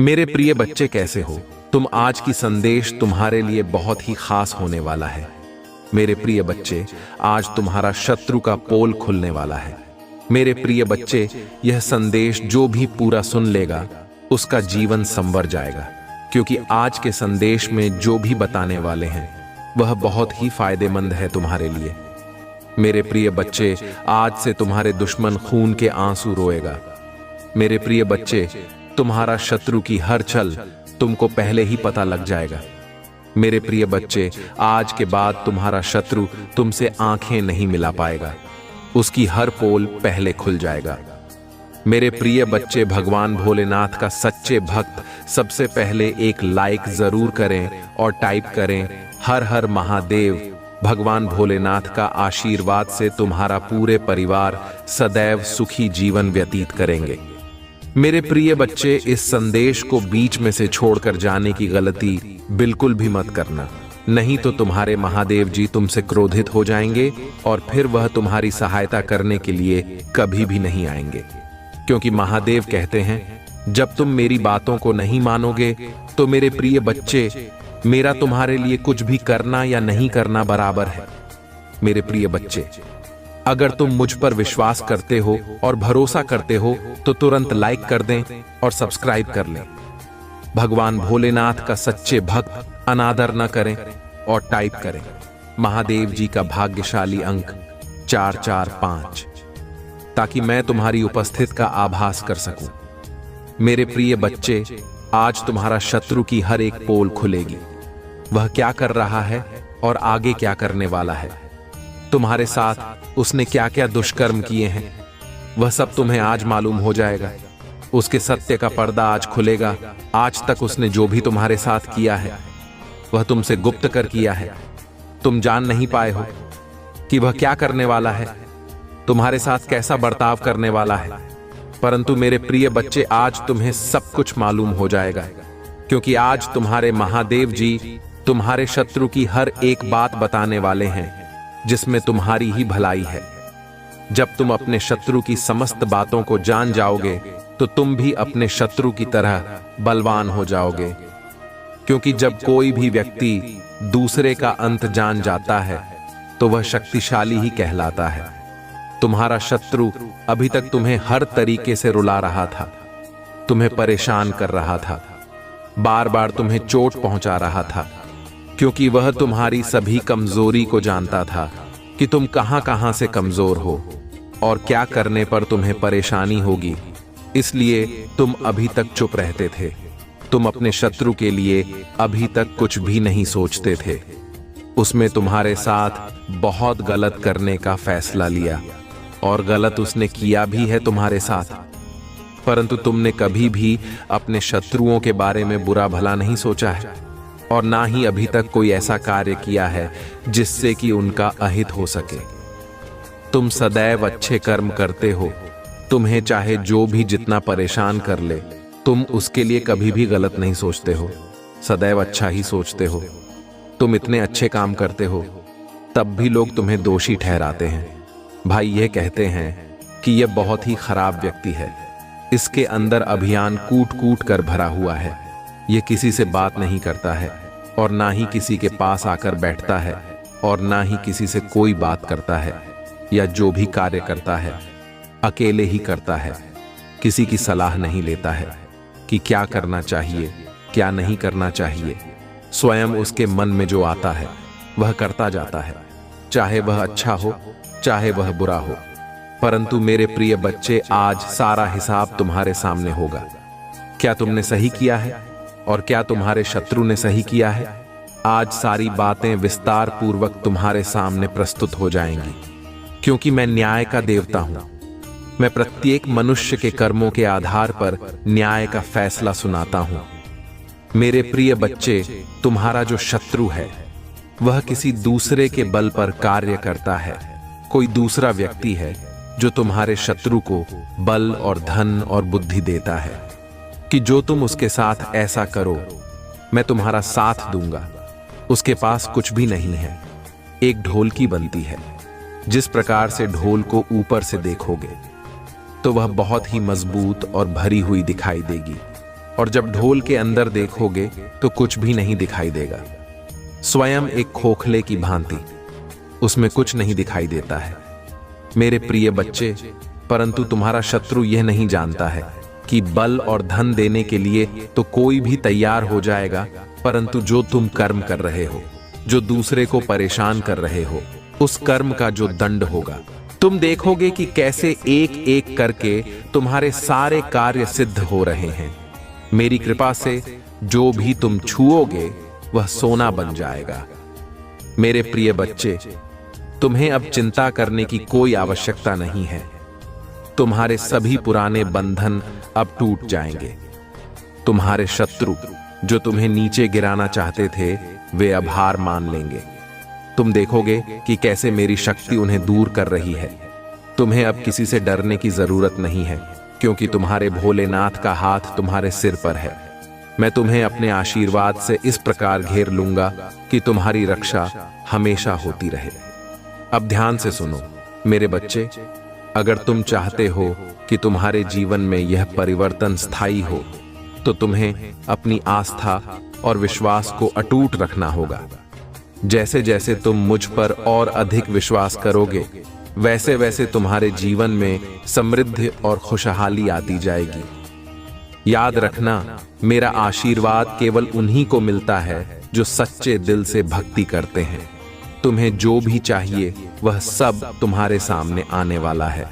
मेरे प्रिय बच्चे, कैसे हो तुम? आज की संदेश तुम्हारे लिए बहुत ही खास होने वाला है। मेरे प्रिय बच्चे, आज तुम्हारा शत्रु का पोल खुलने वाला है। मेरे प्रिय बच्चे, यह संदेश जो भी पूरा सुन लेगा उसका जीवन संवर जाएगा, क्योंकि आज के संदेश में जो भी बताने वाले हैं वह बहुत ही फायदेमंद है तुम्हारे लिए। मेरे प्रिय बच्चे, आज से तुम्हारे दुश्मन खून के आंसू रोएगा। मेरे प्रिय बच्चे, तुम्हारा शत्रु की हर छल तुमको पहले ही पता लग जाएगा। मेरे प्रिय बच्चे, आज के बाद तुम्हारा शत्रु तुमसे आंखें नहीं मिला पाएगा, उसकी हर पोल पहले खुल जाएगा। मेरे प्रिय बच्चे, भगवान भोलेनाथ का सच्चे भक्त सबसे पहले एक लाइक जरूर करें और टाइप करें हर हर महादेव। भगवान भोलेनाथ का आशीर्वाद से तुम्हारा पूरे परिवार सदैव सुखी जीवन व्यतीत करेंगे। मेरे प्रिय बच्चे, इस संदेश को बीच में से छोड़कर जाने की गलती बिल्कुल भी मत करना, नहीं तो तुम्हारे महादेव जी तुमसे क्रोधित हो जाएंगे और फिर वह तुम्हारी सहायता करने के लिए कभी भी नहीं आएंगे। क्योंकि महादेव कहते हैं, जब तुम मेरी बातों को नहीं मानोगे तो मेरे प्रिय बच्चे, मेरा तुम्हारे लिए कुछ भी करना या नहीं करना बराबर है। मेरे प्रिय बच्चे, अगर तुम मुझ पर विश्वास करते हो और भरोसा करते हो तो तुरंत लाइक कर दें और सब्सक्राइब कर लें। भगवान भोलेनाथ का सच्चे भक्त अनादर न करें और टाइप करें महादेव जी का भाग्यशाली अंक 445, ताकि मैं तुम्हारी उपस्थिति का आभास कर सकूं। मेरे प्रिय बच्चे, आज तुम्हारा शत्रु की हर एक पोल खुलेगी। वह क्या कर रहा है और आगे क्या करने वाला है, तुम्हारे साथ उसने क्या क्या दुष्कर्म किए हैं, वह सब तुम्हें आज मालूम हो जाएगा। उसके सत्य का पर्दा आज खुलेगा। आज तक उसने जो भी तुम्हारे साथ किया है वह तुमसे गुप्त कर किया है। तुम जान नहीं पाए हो कि वह क्या करने वाला है, तुम्हारे साथ कैसा बर्ताव करने वाला है। परंतु मेरे प्रिय बच्चे, आज तुम्हें सब कुछ मालूम हो जाएगा, क्योंकि आज तुम्हारे महादेव जी तुम्हारे शत्रु की हर एक बात बताने वाले हैं जिसमें तुम्हारी ही भलाई है। जब तुम अपने शत्रु की समस्त बातों को जान जाओगे तो तुम भी अपने शत्रु की तरह बलवान हो जाओगे। क्योंकि जब कोई भी व्यक्ति दूसरे का अंत जान जाता है तो वह शक्तिशाली ही कहलाता है। तुम्हारा शत्रु अभी तक तुम्हें हर तरीके से रुला रहा था, तुम्हें परेशान कर रहा था, बार बार तुम्हें चोट पहुंचा रहा था, क्योंकि वह तुम्हारी सभी कमजोरी को जानता था कि तुम कहां कहां से कमजोर हो और क्या करने पर तुम्हें परेशानी होगी। इसलिए तुम अभी तक चुप रहते थे। तुम अपने शत्रु के लिए अभी तक कुछ भी नहीं सोचते थे। उसमें तुम्हारे साथ बहुत गलत करने का फैसला लिया और गलत उसने किया भी है तुम्हारे साथ, परंतु तुमने कभी भी अपने शत्रुओं के बारे में बुरा भला नहीं सोचा है और ना ही अभी तक कोई ऐसा कार्य किया है जिससे कि उनका अहित हो सके। तुम सदैव अच्छे कर्म करते हो। तुम्हें चाहे जो भी जितना परेशान कर ले, तुम उसके लिए कभी भी गलत नहीं सोचते हो, सदैव अच्छा ही सोचते हो। तुम इतने अच्छे काम करते हो तब भी लोग तुम्हें दोषी ठहराते हैं। भाई, यह कहते हैं कि यह बहुत ही खराब व्यक्ति है, इसके अंदर अभियान कूट कूट कर भरा हुआ है। यह किसी से बात नहीं करता है और ना ही किसी के पास आकर बैठता है और ना ही किसी से कोई बात करता है, या जो भी कार्य करता है अकेले ही करता है। किसी की सलाह नहीं लेता है कि क्या करना चाहिए क्या नहीं करना चाहिए। स्वयं उसके मन में जो आता है वह करता जाता है, चाहे वह अच्छा हो चाहे वह बुरा हो। परंतु मेरे प्रिय बच्चे, आज सारा हिसाब तुम्हारे सामने होगा। क्या तुमने सही किया है और क्या तुम्हारे शत्रु ने सही किया है? आज सारी बातें विस्तार पूर्वक तुम्हारे सामने प्रस्तुत हो जाएंगी, क्योंकि मैं न्याय का देवता हूं। मैं प्रत्येक मनुष्य के कर्मों के आधार पर न्याय का फैसला सुनाता हूं। मेरे प्रिय बच्चे, तुम्हारा जो शत्रु है वह किसी दूसरे के बल पर कार्य करता है। कोई दूसरा व्यक्ति है जो तुम्हारे शत्रु को बल और धन और बुद्धि देता है कि जो तुम उसके साथ ऐसा करो मैं तुम्हारा साथ दूंगा। उसके पास कुछ भी नहीं है, एक ढोलकी बनती है। जिस प्रकार से ढोल को ऊपर से देखोगे तो वह बहुत ही मजबूत और भरी हुई दिखाई देगी, और जब ढोल के अंदर देखोगे तो कुछ भी नहीं दिखाई देगा। स्वयं एक खोखले की भांति, उसमें कुछ नहीं दिखाई देता है। मेरे प्रिय बच्चे, परंतु तुम्हारा शत्रु यह नहीं जानता है कि बल और धन देने के लिए तो कोई भी तैयार हो जाएगा, परंतु जो तुम कर्म कर रहे हो, जो दूसरे को परेशान कर रहे हो, उस कर्म का जो दंड होगा, तुम देखोगे कि कैसे एक एक करके तुम्हारे सारे कार्य सिद्ध हो रहे हैं। मेरी कृपा से जो भी तुम छुओगे वह सोना बन जाएगा। मेरे प्रिय बच्चे, तुम्हें अब चिंता करने की कोई आवश्यकता नहीं है। तुम्हारे सभी पुराने बंधन अब टूट जाएंगे। तुम्हारे शत्रु जो तुम्हें नीचे गिराना चाहते थे, वे अब हार मान लेंगे। तुम देखोगे कि कैसे मेरी शक्ति उन्हें दूर कर रही है। तुम्हें अब किसी से डरने की जरूरत नहीं है, क्योंकि तुम्हारे भोलेनाथ का हाथ तुम्हारे सिर पर है। मैं तुम्हें अपने आशीर्वाद से इस प्रकार घेर लूंगा कि तुम्हारी रक्षा हमेशा होती रहे। अब ध्यान से सुनो मेरे बच्चे, अगर तुम चाहते हो कि तुम्हारे जीवन में यह परिवर्तन स्थायी हो, तो तुम्हें अपनी आस्था और विश्वास को अटूट रखना होगा। जैसे जैसे तुम मुझ पर और अधिक विश्वास करोगे, वैसे वैसे तुम्हारे जीवन में समृद्धि और खुशहाली आती जाएगी। याद रखना, मेरा आशीर्वाद केवल उन्हीं को मिलता है जो सच्चे दिल से भक्ति करते हैं। तुम्हें जो भी चाहिए वह सब तुम्हारे सामने आने वाला है।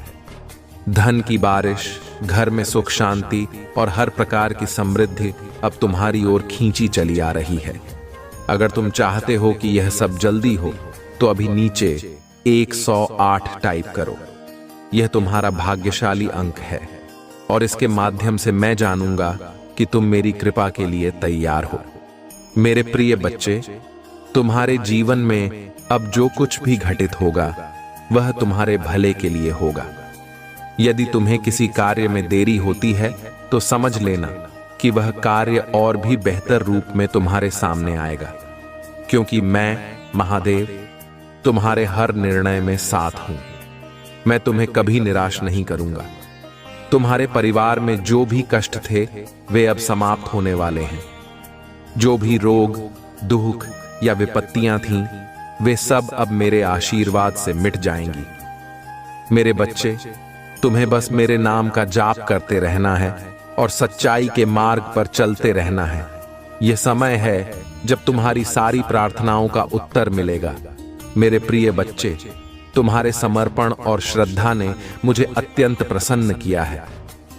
धन की बारिश, घर में सुख शांति और हर प्रकार की समृद्धि अब तुम्हारी ओर खींची चली आ रही है। अगर तुम चाहते हो कि यह सब जल्दी हो, तो अभी नीचे 108 टाइप करो। यह तुम्हारा भाग्यशाली अंक है और इसके माध्यम से मैं जानूंगा कि तुम मेरी कृपा के लिए तैयार हो। मेरे प्रिय बच्चे, तुम्हारे जीवन में अब जो कुछ भी घटित होगा वह तुम्हारे भले के लिए होगा। यदि तुम्हें किसी कार्य में देरी होती है तो समझ लेना कि वह कार्य और भी बेहतर रूप में तुम्हारे सामने आएगा, क्योंकि मैं महादेव तुम्हारे हर निर्णय में साथ हूं। मैं तुम्हें कभी निराश नहीं करूंगा। तुम्हारे परिवार में जो भी कष्ट थे वे अब समाप्त होने वाले हैं। जो भी रोग, दुख या विपत्तियां थीं, वे सब अब मेरे आशीर्वाद से मिट जाएंगी। मेरे बच्चे, तुम्हें बस मेरे नाम का जाप करते रहना है और सच्चाई के मार्ग पर चलते रहना है। यह समय है जब तुम्हारी सारी प्रार्थनाओं का उत्तर मिलेगा। मेरे प्रिय बच्चे, तुम्हारे समर्पण और श्रद्धा ने मुझे अत्यंत प्रसन्न किया है।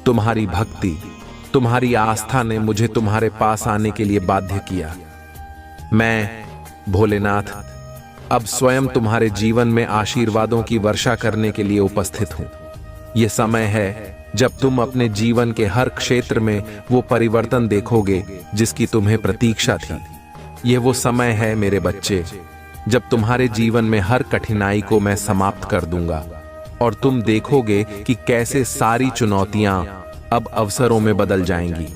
तुम्हारी भक्ति, तुम्हारी आस्था ने मुझे तुम्हारे पास आने के लिए बाध्य किया। मैं भोलेनाथ अब स्वयं तुम्हारे जीवन में आशीर्वादों की वर्षा करने के लिए उपस्थित हूं। यह समय है जब तुम अपने जीवन के हर क्षेत्र में वो परिवर्तन देखोगे जिसकी तुम्हें प्रतीक्षा थी। यह वो समय है मेरे बच्चे, जब तुम्हारे जीवन में हर कठिनाई को मैं समाप्त कर दूंगा और तुम देखोगे कि कैसे सारी चुनौतियां अब अवसरों में बदल जाएंगी।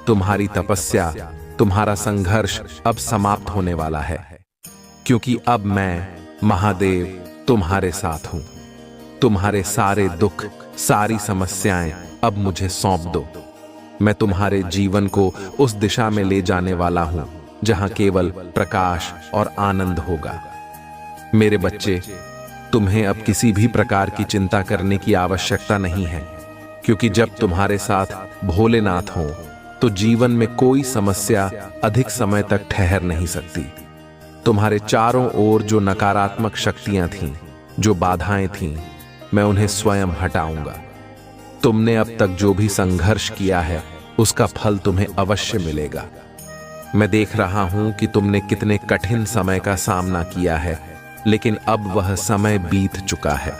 तुम्हारी तपस्या, तुम्हारा संघर्ष अब समाप्त होने वाला है, क्योंकि अब मैं महादेव तुम्हारे साथ हूं। तुम्हारे सारे दुख, सारी समस्याएं अब मुझे सौंप दो। मैं तुम्हारे जीवन को उस दिशा में ले जाने वाला हूं जहां केवल प्रकाश और आनंद होगा। मेरे बच्चे, तुम्हें अब किसी भी प्रकार की चिंता करने की आवश्यकता नहीं है, क्योंकि जब तुम्हारे साथ भोलेनाथ हो तो जीवन में कोई समस्या अधिक समय तक ठहर नहीं सकती। तुम्हारे चारों ओर जो नकारात्मक शक्तियां थीं, जो बाधाएं थीं, मैं उन्हें स्वयं हटाऊंगा। तुमने अब तक जो भी संघर्ष किया है उसका फल तुम्हें अवश्य मिलेगा। मैं देख रहा हूं कि तुमने कितने कठिन समय का सामना किया है, लेकिन अब वह समय बीत चुका है।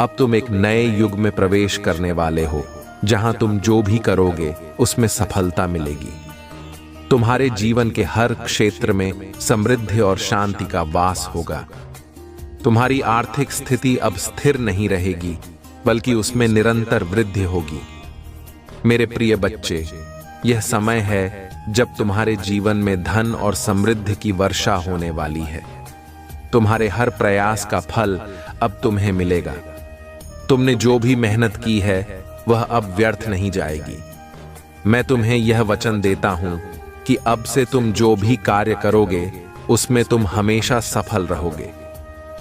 अब तुम एक नए युग में प्रवेश करने वाले हो, जहां तुम जो भी करोगे उसमें सफलता मिलेगी। तुम्हारे जीवन के हर क्षेत्र में समृद्धि और शांति का वास होगा। तुम्हारी आर्थिक स्थिति अब स्थिर नहीं रहेगी, बल्कि उसमें निरंतर वृद्धि होगी। मेरे प्रिय बच्चे, यह समय है जब तुम्हारे जीवन में धन और समृद्धि की वर्षा होने वाली है। तुम्हारे हर प्रयास का फल अब तुम्हें मिलेगा। तुमने जो भी मेहनत की है वह अब व्यर्थ नहीं जाएगी। मैं तुम्हें यह वचन देता हूं कि अब से तुम जो भी कार्य करोगे उसमें तुम हमेशा सफल रहोगे।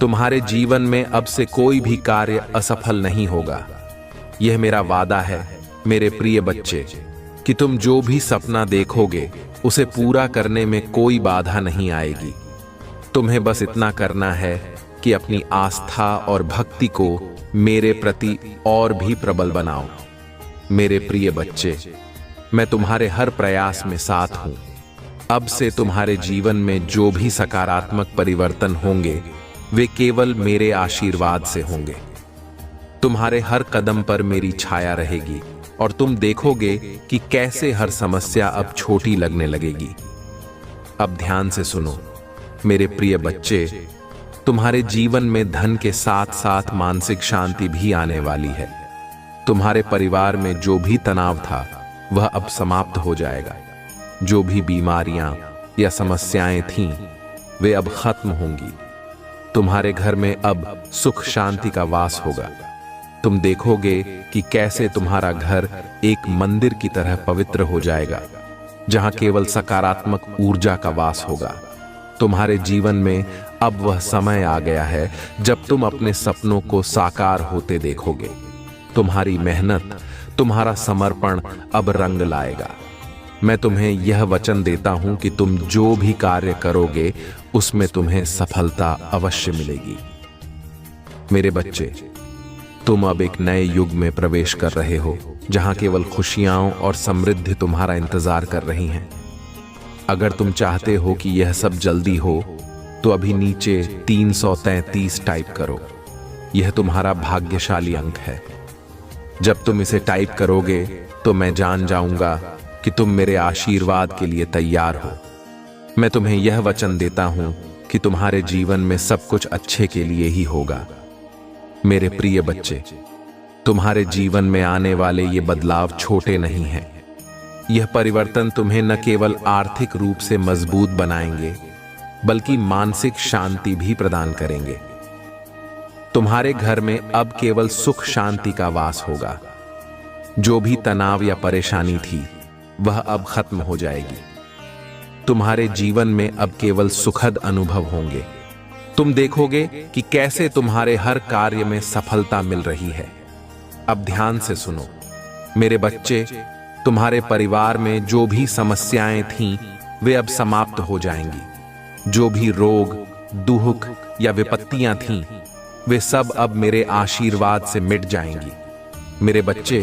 तुम्हारे जीवन में अब से कोई भी कार्य असफल नहीं होगा। यह मेरा वादा है मेरे प्रिय बच्चे कि तुम जो भी सपना देखोगे उसे पूरा करने में कोई बाधा नहीं आएगी। तुम्हें बस इतना करना है कि अपनी आस्था और भक्ति को मेरे प्रति और भी प्रबल बनाओ। मेरे प्रिय बच्चे, मैं तुम्हारे हर प्रयास में साथ हूं। अब से तुम्हारे जीवन में जो भी सकारात्मक परिवर्तन होंगे वे केवल मेरे आशीर्वाद से होंगे। तुम्हारे हर कदम पर मेरी छाया रहेगी और तुम देखोगे कि कैसे हर समस्या अब छोटी लगने लगेगी। अब ध्यान से सुनो मेरे प्रिय बच्चे, तुम्हारे जीवन में धन के साथ साथ मानसिक शांति भी आने वाली है। तुम्हारे परिवार में जो भी तनाव था वह अब समाप्त हो जाएगा। जो भी बीमारियां या समस्याएं थीं वे अब खत्म होंगी। तुम्हारे घर में अब सुख शांति का वास होगा। तुम देखोगे कि कैसे तुम्हारा घर एक मंदिर की तरह पवित्र हो जाएगा, जहां केवल सकारात्मक ऊर्जा का वास होगा। तुम्हारे जीवन में अब वह समय आ गया है जब तुम अपने सपनों को साकार होते देखोगे। तुम्हारी मेहनत, तुम्हारा समर्पण अब रंग लाएगा। मैं तुम्हें यह वचन देता हूं कि तुम जो भी कार्य करोगे उसमें तुम्हें सफलता अवश्य मिलेगी। मेरे बच्चे, तुम अब एक नए युग में प्रवेश कर रहे हो, जहां केवल खुशियां और समृद्धि तुम्हारा इंतजार कर रही हैं। अगर तुम चाहते हो कि यह सब जल्दी हो तो अभी नीचे 333 टाइप करो। यह तुम्हारा भाग्यशाली अंक है। जब तुम इसे टाइप करोगे तो मैं जान जाऊंगा कि तुम मेरे आशीर्वाद के लिए तैयार हो। मैं तुम्हें यह वचन देता हूं कि तुम्हारे जीवन में सब कुछ अच्छे के लिए ही होगा। मेरे प्रिय बच्चे, तुम्हारे जीवन में आने वाले ये बदलाव छोटे नहीं हैं। यह परिवर्तन तुम्हें न केवल आर्थिक रूप से मजबूत बनाएंगे बल्कि मानसिक शांति भी प्रदान करेंगे। तुम्हारे घर में अब केवल सुख शांति का वास होगा। जो भी तनाव या परेशानी थी वह अब खत्म हो जाएगी। तुम्हारे जीवन में अब केवल सुखद अनुभव होंगे। तुम देखोगे कि कैसे तुम्हारे हर कार्य में सफलता मिल रही है। अब ध्यान से सुनो मेरे बच्चे, तुम्हारे परिवार में जो भी समस्याएं थीं वे अब समाप्त हो जाएंगी। जो भी रोग, दुख या विपत्तियां थीं वे सब अब मेरे आशीर्वाद से मिट जाएंगी। मेरे बच्चे,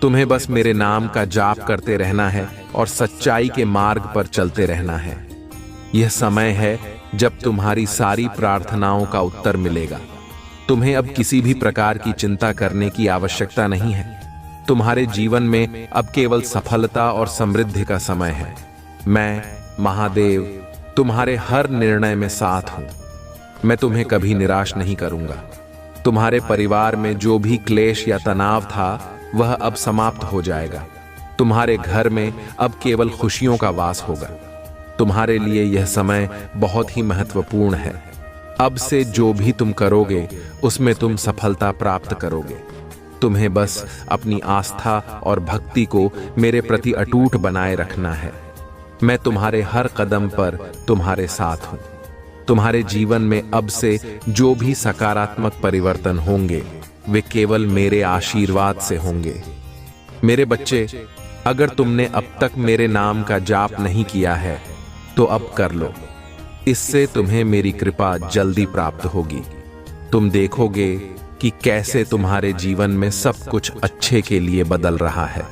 तुम्हें बस मेरे नाम का जाप करते रहना है और सच्चाई के मार्ग पर चलते रहना है। यह समय है जब तुम्हारी सारी प्रार्थनाओं का उत्तर मिलेगा। तुम्हें अब किसी भी प्रकार की चिंता करने की आवश्यकता नहीं है। तुम्हारे जीवन में अब केवल सफलता और समृद्धि का समय है। मैं महादेव तुम्हारे हर निर्णय में साथ हूं। मैं तुम्हें कभी निराश नहीं करूंगा। तुम्हारे परिवार में जो भी क्लेश या तनाव था वह अब समाप्त हो जाएगा। तुम्हारे घर में अब केवल खुशियों का वास होगा। तुम्हारे लिए यह समय बहुत ही महत्वपूर्ण है। अब से जो भी तुम करोगे उसमें तुम सफलता प्राप्त करोगे। तुम्हें बस अपनी आस्था और भक्ति को मेरे प्रति अटूट बनाए रखना है। मैं तुम्हारे हर कदम पर तुम्हारे साथ हूं। तुम्हारे जीवन में अब से जो भी सकारात्मक परिवर्तन होंगे वे केवल मेरे आशीर्वाद से होंगे। मेरे बच्चे, अगर तुमने अब तक मेरे नाम का जाप नहीं किया है तो अब कर लो। इससे तुम्हें मेरी कृपा जल्दी प्राप्त होगी। तुम देखोगे कि कैसे तुम्हारे जीवन में सब कुछ अच्छे के लिए बदल रहा है।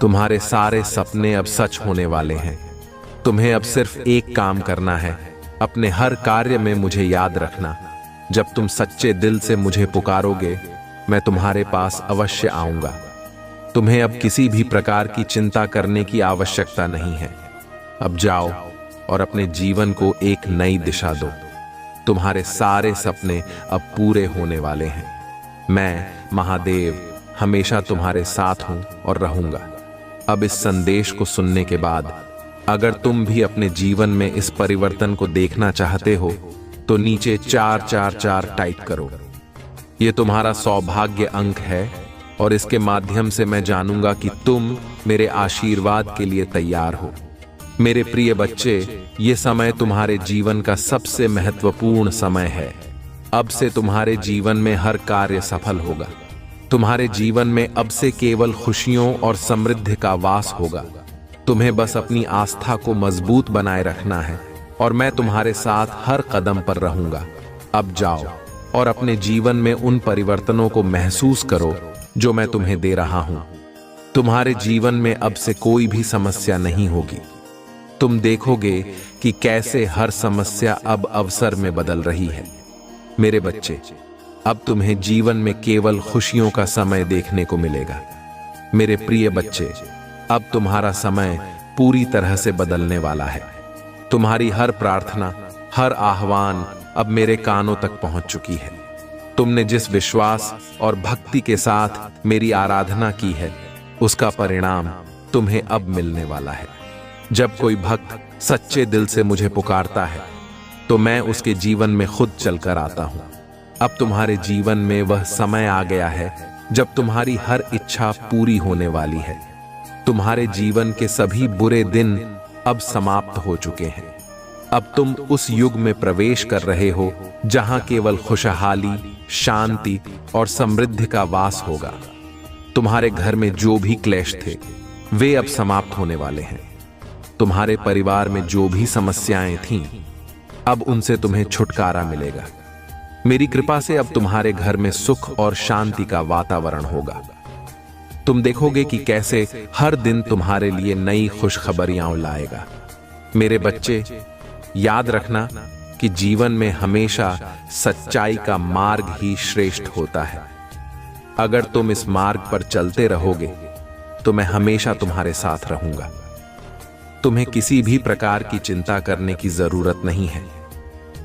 तुम्हारे सारे सपने अब सच होने वाले हैं। तुम्हें अब सिर्फ एक काम करना है, अपने हर कार्य में मुझे याद रखना। जब तुम सच्चे दिल से मुझे पुकारोगे मैं तुम्हारे पास अवश्य आऊंगा। तुम्हें अब किसी भी प्रकार की चिंता करने की आवश्यकता नहीं है। अब जाओ और अपने जीवन को एक नई दिशा दो। तुम्हारे सारे सपने अब पूरे होने वाले हैं। मैं महादेव हमेशा तुम्हारे साथ हूं और रहूंगा। अब इस संदेश को सुनने के बाद अगर तुम भी अपने जीवन में इस परिवर्तन को देखना चाहते हो तो नीचे 444 टाइप करो। यह तुम्हारा सौभाग्य अंक है और इसके माध्यम से मैं जानूंगा कि तुम मेरे आशीर्वाद के लिए तैयार हो। मेरे प्रिय बच्चे, ये समय तुम्हारे जीवन का सबसे महत्वपूर्ण समय है। अब से तुम्हारे जीवन में हर कार्य सफल होगा। तुम्हारे जीवन में अब से केवल खुशियों और समृद्धि का वास होगा। तुम्हें बस अपनी आस्था को मजबूत बनाए रखना है और मैं तुम्हारे साथ हर कदम पर रहूंगा। अब जाओ और अपने जीवन में उन परिवर्तनों को महसूस करो जो मैं तुम्हें दे रहा हूं। तुम्हारे जीवन में अब से कोई भी समस्या नहीं होगी। तुम देखोगे कि कैसे हर समस्या अब अवसर में बदल रही है। मेरे बच्चे, अब तुम्हें जीवन में केवल खुशियों का समय देखने को मिलेगा। मेरे प्रिय बच्चे, अब तुम्हारा समय पूरी तरह से बदलने वाला है। तुम्हारी हर प्रार्थना, हर आह्वान अब मेरे कानों तक पहुंच चुकी है। तुमने जिस विश्वास और भक्ति के साथ मेरी आराधना की है, उसका परिणाम तुम्हें अब मिलने वाला है। जब कोई भक्त सच्चे दिल से मुझे पुकारता है, तो मैं उसके जीवन में खुद चलकर आता हूं। अब तुम्हारे जीवन में वह समय आ गया है जब तुम्हारी हर इच्छा पूरी होने वाली है। तुम्हारे जीवन के सभी बुरे दिन अब समाप्त हो चुके हैं। अब तुम उस युग में प्रवेश कर रहे हो जहां केवल खुशहाली, शांति और समृद्धि का वास होगा। तुम्हारे घर में जो भी क्लेश थे, वे अब समाप्त होने वाले हैं। तुम्हारे परिवार में जो भी समस्याएं थीं, अब उनसे तुम्हें छुटकारा मिलेगा। मेरी कृपा से अब तुम्हारे घर में सुख और शांति का वातावरण होगा। तुम देखोगे कि कैसे हर दिन तुम्हारे लिए नई खुशखबरियां लाएगा। मेरे बच्चे, याद रखना कि जीवन में हमेशा सच्चाई का मार्ग ही श्रेष्ठ होता है। अगर तुम इस मार्ग पर चलते रहोगे तो मैं हमेशा तुम्हारे साथ रहूंगा। तुम्हें किसी भी प्रकार की चिंता करने की जरूरत नहीं है।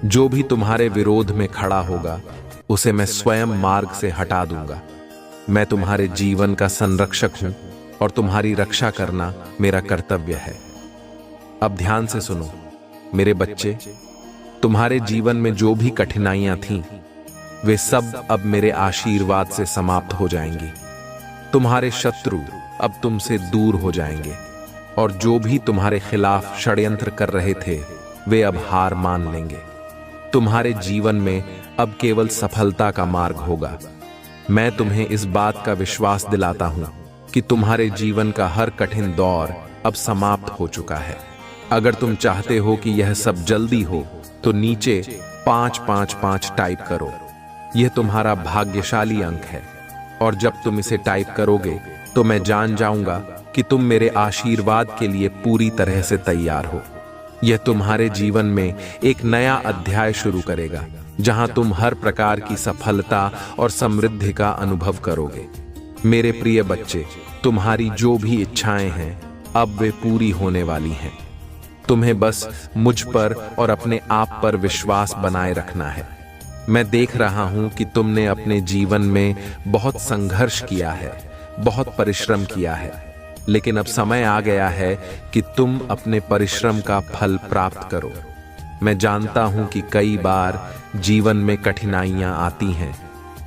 जो भी तुम्हारे विरोध में खड़ा होगा, उसे मैं स्वयं मार्ग से हटा दूंगा। मैं तुम्हारे जीवन का संरक्षक हूं और तुम्हारी रक्षा करना मेरा कर्तव्य है। अब ध्यान से सुनो मेरे बच्चे, तुम्हारे जीवन में जो भी कठिनाइयां थीं, वे सब अब मेरे आशीर्वाद से समाप्त हो जाएंगी। तुम्हारे शत्रु अब तुमसे दूर हो जाएंगे और जो भी तुम्हारे खिलाफ षड्यंत्र कर रहे थे, वे अब हार मान लेंगे। तुम्हारे जीवन में अब केवल सफलता का मार्ग होगा। मैं तुम्हें इस बात का विश्वास दिलाता हूं कि तुम्हारे जीवन का हर कठिन दौर अब समाप्त हो चुका है। अगर तुम चाहते हो कि यह सब जल्दी हो, तो नीचे 555 टाइप करो। यह तुम्हारा भाग्यशाली अंक है और जब तुम इसे टाइप करोगे तो मैं जान जाऊंगा कि तुम मेरे आशीर्वाद के लिए पूरी तरह से तैयार हो। यह तुम्हारे जीवन में एक नया अध्याय शुरू करेगा, जहां तुम हर प्रकार की सफलता और समृद्धि का अनुभव करोगे। मेरे प्रिय बच्चे, तुम्हारी जो भी इच्छाएं हैं, अब वे पूरी होने वाली हैं। तुम्हें बस मुझ पर और अपने आप पर विश्वास बनाए रखना है। मैं देख रहा हूं कि तुमने अपने जीवन में बहुत संघर्ष किया है, बहुत परिश्रम किया है, लेकिन अब समय आ गया है कि तुम अपने परिश्रम का फल प्राप्त करो। मैं जानता हूं कि कई बार जीवन में कठिनाइयां आती हैं,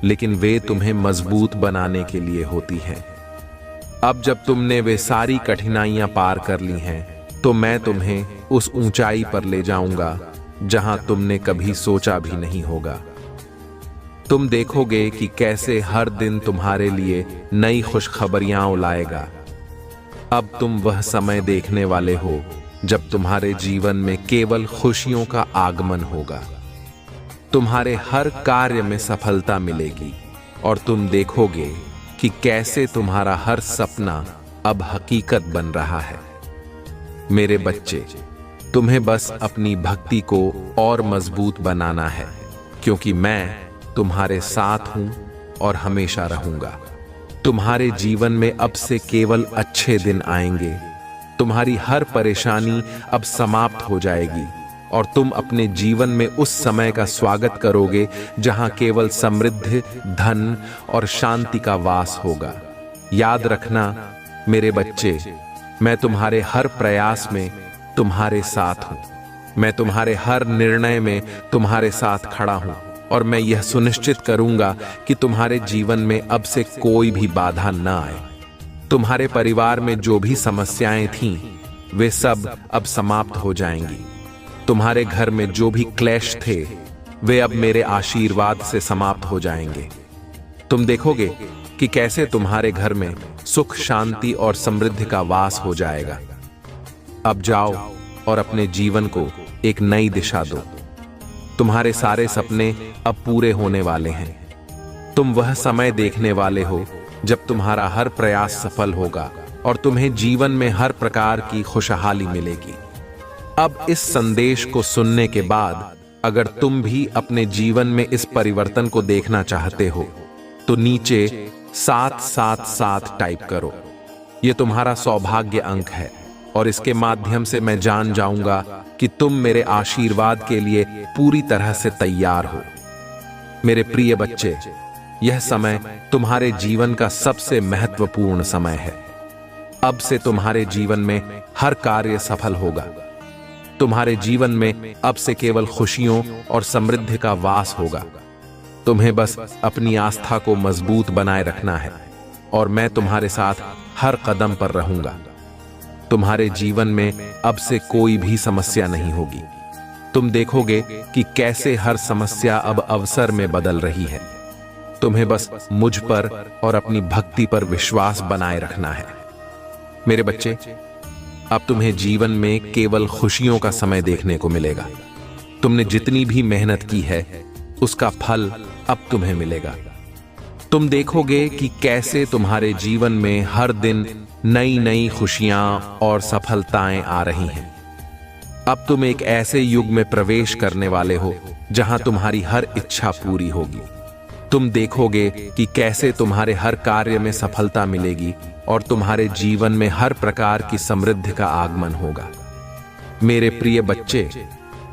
लेकिन वे तुम्हें मजबूत बनाने के लिए होती हैं। अब जब तुमने वे सारी कठिनाइयां पार कर ली हैं, तो मैं तुम्हें उस ऊंचाई पर ले जाऊंगा जहां तुमने कभी सोचा भी नहीं होगा। तुम देखोगे कि कैसे हर दिन तुम्हारे लिए नई खुशखबरियां लाएगा। अब तुम वह समय देखने वाले हो जब तुम्हारे जीवन में केवल खुशियों का आगमन होगा। तुम्हारे हर कार्य में सफलता मिलेगी और तुम देखोगे कि कैसे तुम्हारा हर सपना अब हकीकत बन रहा है। मेरे बच्चे, तुम्हें बस अपनी भक्ति को और मजबूत बनाना है, क्योंकि मैं तुम्हारे साथ हूं और हमेशा रहूंगा। तुम्हारे जीवन में अब से केवल अच्छे दिन आएंगे। तुम्हारी हर परेशानी अब समाप्त हो जाएगी और तुम अपने जीवन में उस समय का स्वागत करोगे जहां केवल समृद्धि, धन और शांति का वास होगा। याद रखना मेरे बच्चे, मैं तुम्हारे हर प्रयास में तुम्हारे साथ हूं। मैं तुम्हारे हर निर्णय में तुम्हारे साथ खड़ा हूं और मैं यह सुनिश्चित करूंगा कि तुम्हारे जीवन में अब से कोई भी बाधा न आए। तुम्हारे परिवार में जो भी समस्याएं थीं, वे सब अब समाप्त हो जाएंगी। तुम्हारे घर में जो भी क्लेश थे, वे अब मेरे आशीर्वाद से समाप्त हो जाएंगे। तुम देखोगे कि कैसे तुम्हारे घर में सुख, शांति और समृद्धि का वास हो जाएगा। अब जाओ और अपने जीवन को एक नई दिशा दो। तुम्हारे सारे सपने अब पूरे होने वाले हैं। तुम वह समय देखने वाले हो जब तुम्हारा हर प्रयास सफल होगा और तुम्हें जीवन में हर प्रकार की खुशहाली मिलेगी। अब इस संदेश को सुनने के बाद अगर तुम भी अपने जीवन में इस परिवर्तन को देखना चाहते हो तो नीचे 777 टाइप करो। यह तुम्हारा सौभाग्य अंक है और इसके माध्यम से मैं जान जाऊंगा कि तुम मेरे आशीर्वाद के लिए पूरी तरह से तैयार हो। मेरे प्रिय बच्चे, यह समय तुम्हारे जीवन का सबसे महत्वपूर्ण समय है। अब से तुम्हारे जीवन में हर कार्य सफल होगा। तुम्हारे जीवन में अब से केवल खुशियों और समृद्धि का वास होगा। तुम्हें बस अपनी आस्था को मजबूत बनाए रखना है और मैं तुम्हारे साथ हर कदम पर रहूंगा। तुम्हारे जीवन में अब से कोई भी समस्या नहीं होगी। तुम देखोगे कि कैसे हर समस्या अब अवसर में बदल रही है। तुम्हें बस मुझ पर और अपनी भक्ति पर विश्वास बनाए रखना है। मेरे बच्चे, अब तुम्हें जीवन में केवल खुशियों का समय देखने को मिलेगा। तुमने जितनी भी मेहनत की है उसका फल अब तुम्हें मिलेगा। तुम देखोगे कि कैसे तुम्हारे जीवन में हर दिन नई नई खुशियां और सफलताएं आ रही हैं। अब तुम एक ऐसे युग में प्रवेश करने वाले हो जहां तुम्हारी हर इच्छा पूरी होगी। तुम देखोगे कि कैसे तुम्हारे हर कार्य में सफलता मिलेगी और तुम्हारे जीवन में हर प्रकार की समृद्धि का आगमन होगा। मेरे प्रिय बच्चे,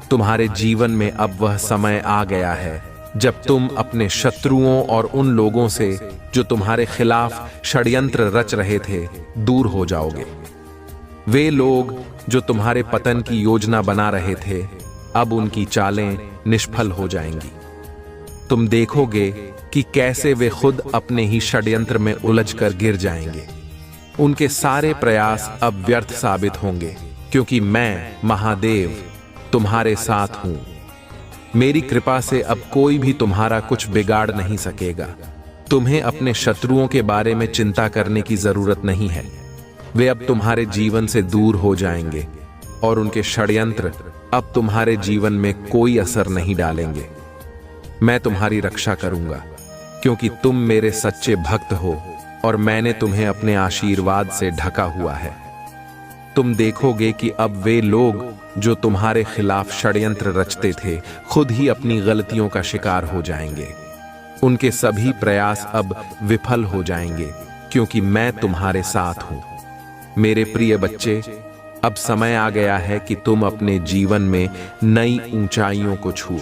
तुम्हारे जीवन में अब वह समय आ गया है जब तुम अपने शत्रुओं और उन लोगों से जो तुम्हारे खिलाफ षड्यंत्र रच रहे थे, दूर हो जाओगे। वे लोग जो तुम्हारे पतन की योजना बना रहे थे, अब उनकी चालें निष्फल हो जाएंगी। तुम देखोगे कि कैसे वे खुद अपने ही षड्यंत्र में उलझकर गिर जाएंगे। उनके सारे प्रयास अब व्यर्थ साबित होंगे, क्योंकि मैं महादेव तुम्हारे साथ हूं। मेरी कृपा से अब कोई भी तुम्हारा कुछ बिगाड़ नहीं सकेगा। तुम्हें अपने शत्रुओं के बारे में चिंता करने की जरूरत नहीं है। वे अब तुम्हारे जीवन से दूर हो जाएंगे और उनके षड्यंत्र अब तुम्हारे जीवन में कोई असर नहीं डालेंगे। मैं तुम्हारी रक्षा करूंगा, क्योंकि तुम मेरे सच्चे भक्त हो और मैंने तुम्हें अपने आशीर्वाद से ढका हुआ है। तुम देखोगे कि अब वे लोग जो तुम्हारे खिलाफ षड्यंत्र रचते थे, खुद ही अपनी गलतियों का शिकार हो जाएंगे। उनके सभी प्रयास अब विफल हो जाएंगे, क्योंकि मैं तुम्हारे साथ हूं। मेरे प्रिय बच्चे, अब समय आ गया है कि तुम अपने जीवन में नई ऊंचाइयों को छुओ।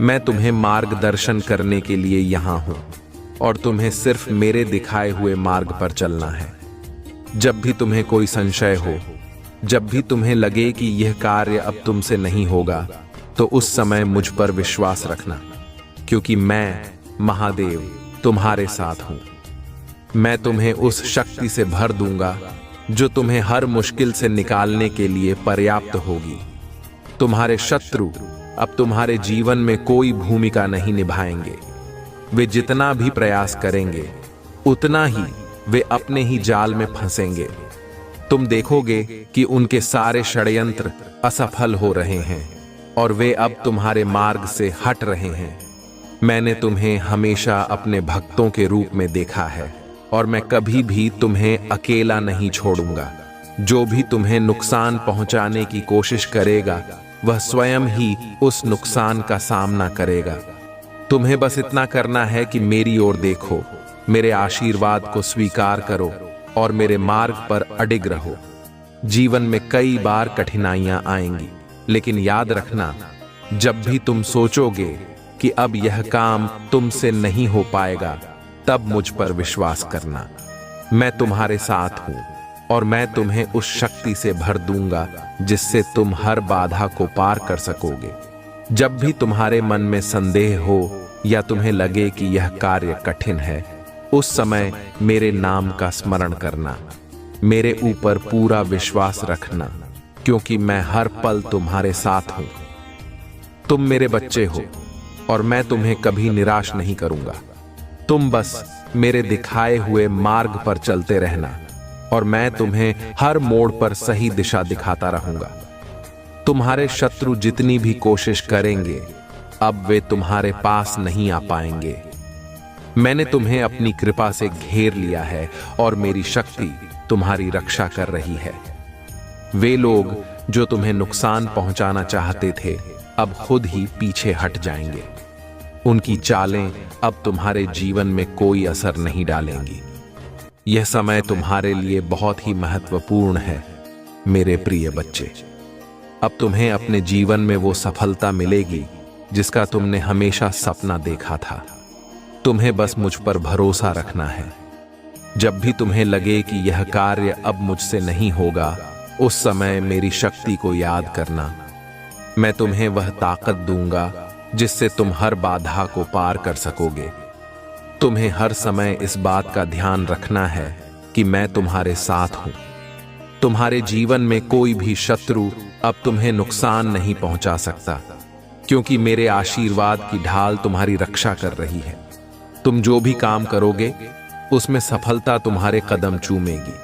मैं तुम्हें मार्गदर्शन करने के लिए यहां हूं और तुम्हें सिर्फ मेरे दिखाए हुए मार्ग पर चलना है। जब भी तुम्हें कोई संशय हो, जब भी तुम्हें लगे कि यह कार्य अब तुमसे नहीं होगा, तो उस समय मुझ पर विश्वास रखना, क्योंकि मैं महादेव तुम्हारे साथ हूं। मैं तुम्हें उस शक्ति से भर दूंगा जो तुम्हें हर मुश्किल से निकालने के लिए पर्याप्त होगी। तुम्हारे शत्रु अब तुम्हारे जीवन में कोई भूमिका नहीं निभाएंगे। वे जितना भी प्रयास करेंगे, उतना ही वे अपने ही जाल में फंसेंगे। तुम देखोगे कि उनके सारे षड्यंत्र असफल हो रहे हैं और वे अब तुम्हारे मार्ग से हट रहे हैं। मैंने तुम्हें हमेशा अपने भक्तों के रूप में देखा है और मैं कभी भी तुम्हें अकेला नहीं छोड़ूंगा। जो भी तुम्हें नुकसान पहुंचाने की कोशिश करेगा, वह स्वयं ही उस नुकसान का सामना करेगा। तुम्हें बस इतना करना है कि मेरी ओर देखो, मेरे आशीर्वाद को स्वीकार करो और मेरे मार्ग पर अडिग रहो। जीवन में कई बार कठिनाइयां आएंगी, लेकिन याद रखना, जब भी तुम सोचोगे कि अब यह काम तुमसे नहीं हो पाएगा, तब मुझ पर विश्वास करना। मैं तुम्हारे साथ हूं और मैं तुम्हें उस शक्ति से भर दूंगा जिससे तुम हर बाधा को पार कर सकोगे। जब भी तुम्हारे मन में संदेह हो या तुम्हें लगे कि यह कार्य कठिन है, उस समय मेरे नाम का स्मरण करना, मेरे ऊपर पूरा विश्वास रखना, क्योंकि मैं हर पल तुम्हारे साथ हूं। तुम मेरे बच्चे हो और मैं तुम्हें कभी निराश नहीं करूंगा। तुम बस मेरे दिखाए हुए मार्ग पर चलते रहना और मैं तुम्हें हर मोड़ पर सही दिशा दिखाता रहूंगा। तुम्हारे शत्रु जितनी भी कोशिश करेंगे, अब वे तुम्हारे पास नहीं आ पाएंगे। मैंने तुम्हें अपनी कृपा से घेर लिया है और मेरी शक्ति तुम्हारी रक्षा कर रही है। वे लोग जो तुम्हें नुकसान पहुंचाना चाहते थे, अब खुद ही पीछे हट जाएंगे। उनकी चालें अब तुम्हारे जीवन में कोई असर नहीं डालेंगी। यह समय तुम्हारे लिए बहुत ही महत्वपूर्ण है, मेरे प्रिय बच्चे। अब तुम्हें अपने जीवन में वो सफलता मिलेगी जिसका तुमने हमेशा सपना देखा था। तुम्हें बस मुझ पर भरोसा रखना है। जब भी तुम्हें लगे कि यह कार्य अब मुझसे नहीं होगा, उस समय मेरी शक्ति को याद करना। मैं तुम्हें वह ताकत दूंगा जिससे तुम हर बाधा को पार कर सकोगे। तुम्हें हर समय इस बात का ध्यान रखना है कि मैं तुम्हारे साथ हूं। तुम्हारे जीवन में कोई भी शत्रु अब तुम्हें नुकसान नहीं पहुंचा सकता, क्योंकि मेरे आशीर्वाद की ढाल तुम्हारी रक्षा कर रही है। तुम जो भी काम करोगे, उसमें सफलता तुम्हारे कदम चूमेगी।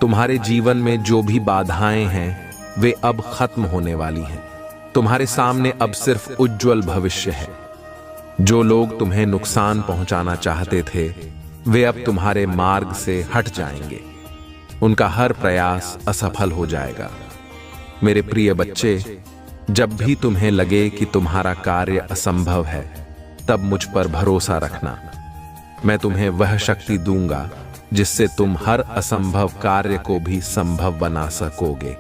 तुम्हारे जीवन में जो भी बाधाएं हैं, वे अब खत्म होने वाली हैं। तुम्हारे सामने अब सिर्फ उज्जवल भविष्य है। जो लोग तुम्हें नुकसान पहुंचाना चाहते थे, वे अब तुम्हारे मार्ग से हट जाएंगे। उनका हर प्रयास असफल हो जाएगा। मेरे प्रिय बच्चे, जब भी तुम्हें लगे कि तुम्हारा कार्य असंभव है, तब मुझ पर भरोसा रखना। मैं तुम्हें वह शक्ति दूंगा जिससे तुम हर असंभव कार्य को भी संभव बना सकोगे।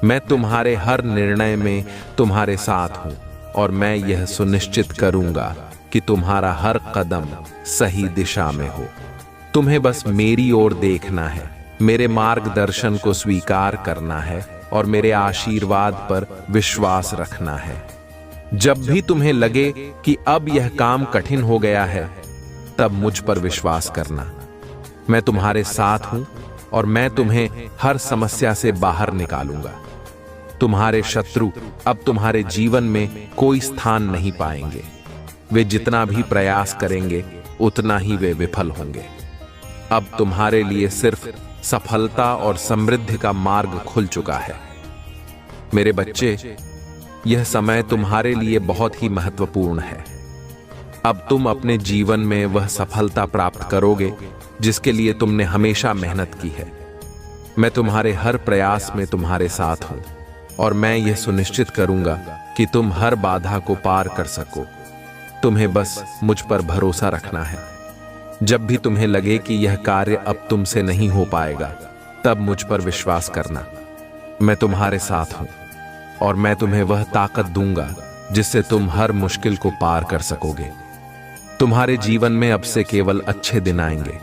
मैं तुम्हारे हर निर्णय में तुम्हारे साथ हूं और मैं यह सुनिश्चित करूंगा कि तुम्हारा हर कदम सही दिशा में हो। तुम्हें बस मेरी ओर देखना है, मेरे मार्गदर्शन को स्वीकार करना है और मेरे आशीर्वाद पर विश्वास रखना है। जब भी तुम्हें लगे कि अब यह काम कठिन हो गया है, तब मुझ पर विश्वास करना। मैं तुम्हारे साथ हूं और मैं तुम्हें हर समस्या से बाहर निकालूंगा। तुम्हारे शत्रु अब तुम्हारे जीवन में कोई स्थान नहीं पाएंगे। वे जितना भी प्रयास करेंगे, उतना ही वे विफल होंगे। अब तुम्हारे लिए सिर्फ सफलता और समृद्धि का मार्ग खुल चुका है। मेरे बच्चे, यह समय तुम्हारे लिए बहुत ही महत्वपूर्ण है। अब तुम अपने जीवन में वह सफलता प्राप्त करोगे जिसके लिए तुमने हमेशा मेहनत की है। मैं तुम्हारे हर प्रयास में तुम्हारे साथ हूं और मैं यह सुनिश्चित करूंगा कि तुम हर बाधा को पार कर सको। तुम्हें बस मुझ पर भरोसा रखना है। जब भी तुम्हें लगे कि यह कार्य अब तुमसे नहीं हो पाएगा, तब मुझ पर विश्वास करना। मैं तुम्हारे साथ हूं और मैं तुम्हें वह ताकत दूंगा जिससे तुम हर मुश्किल को पार कर सकोगे। तुम्हारे जीवन में अब से केवल अच्छे दिन आएंगे।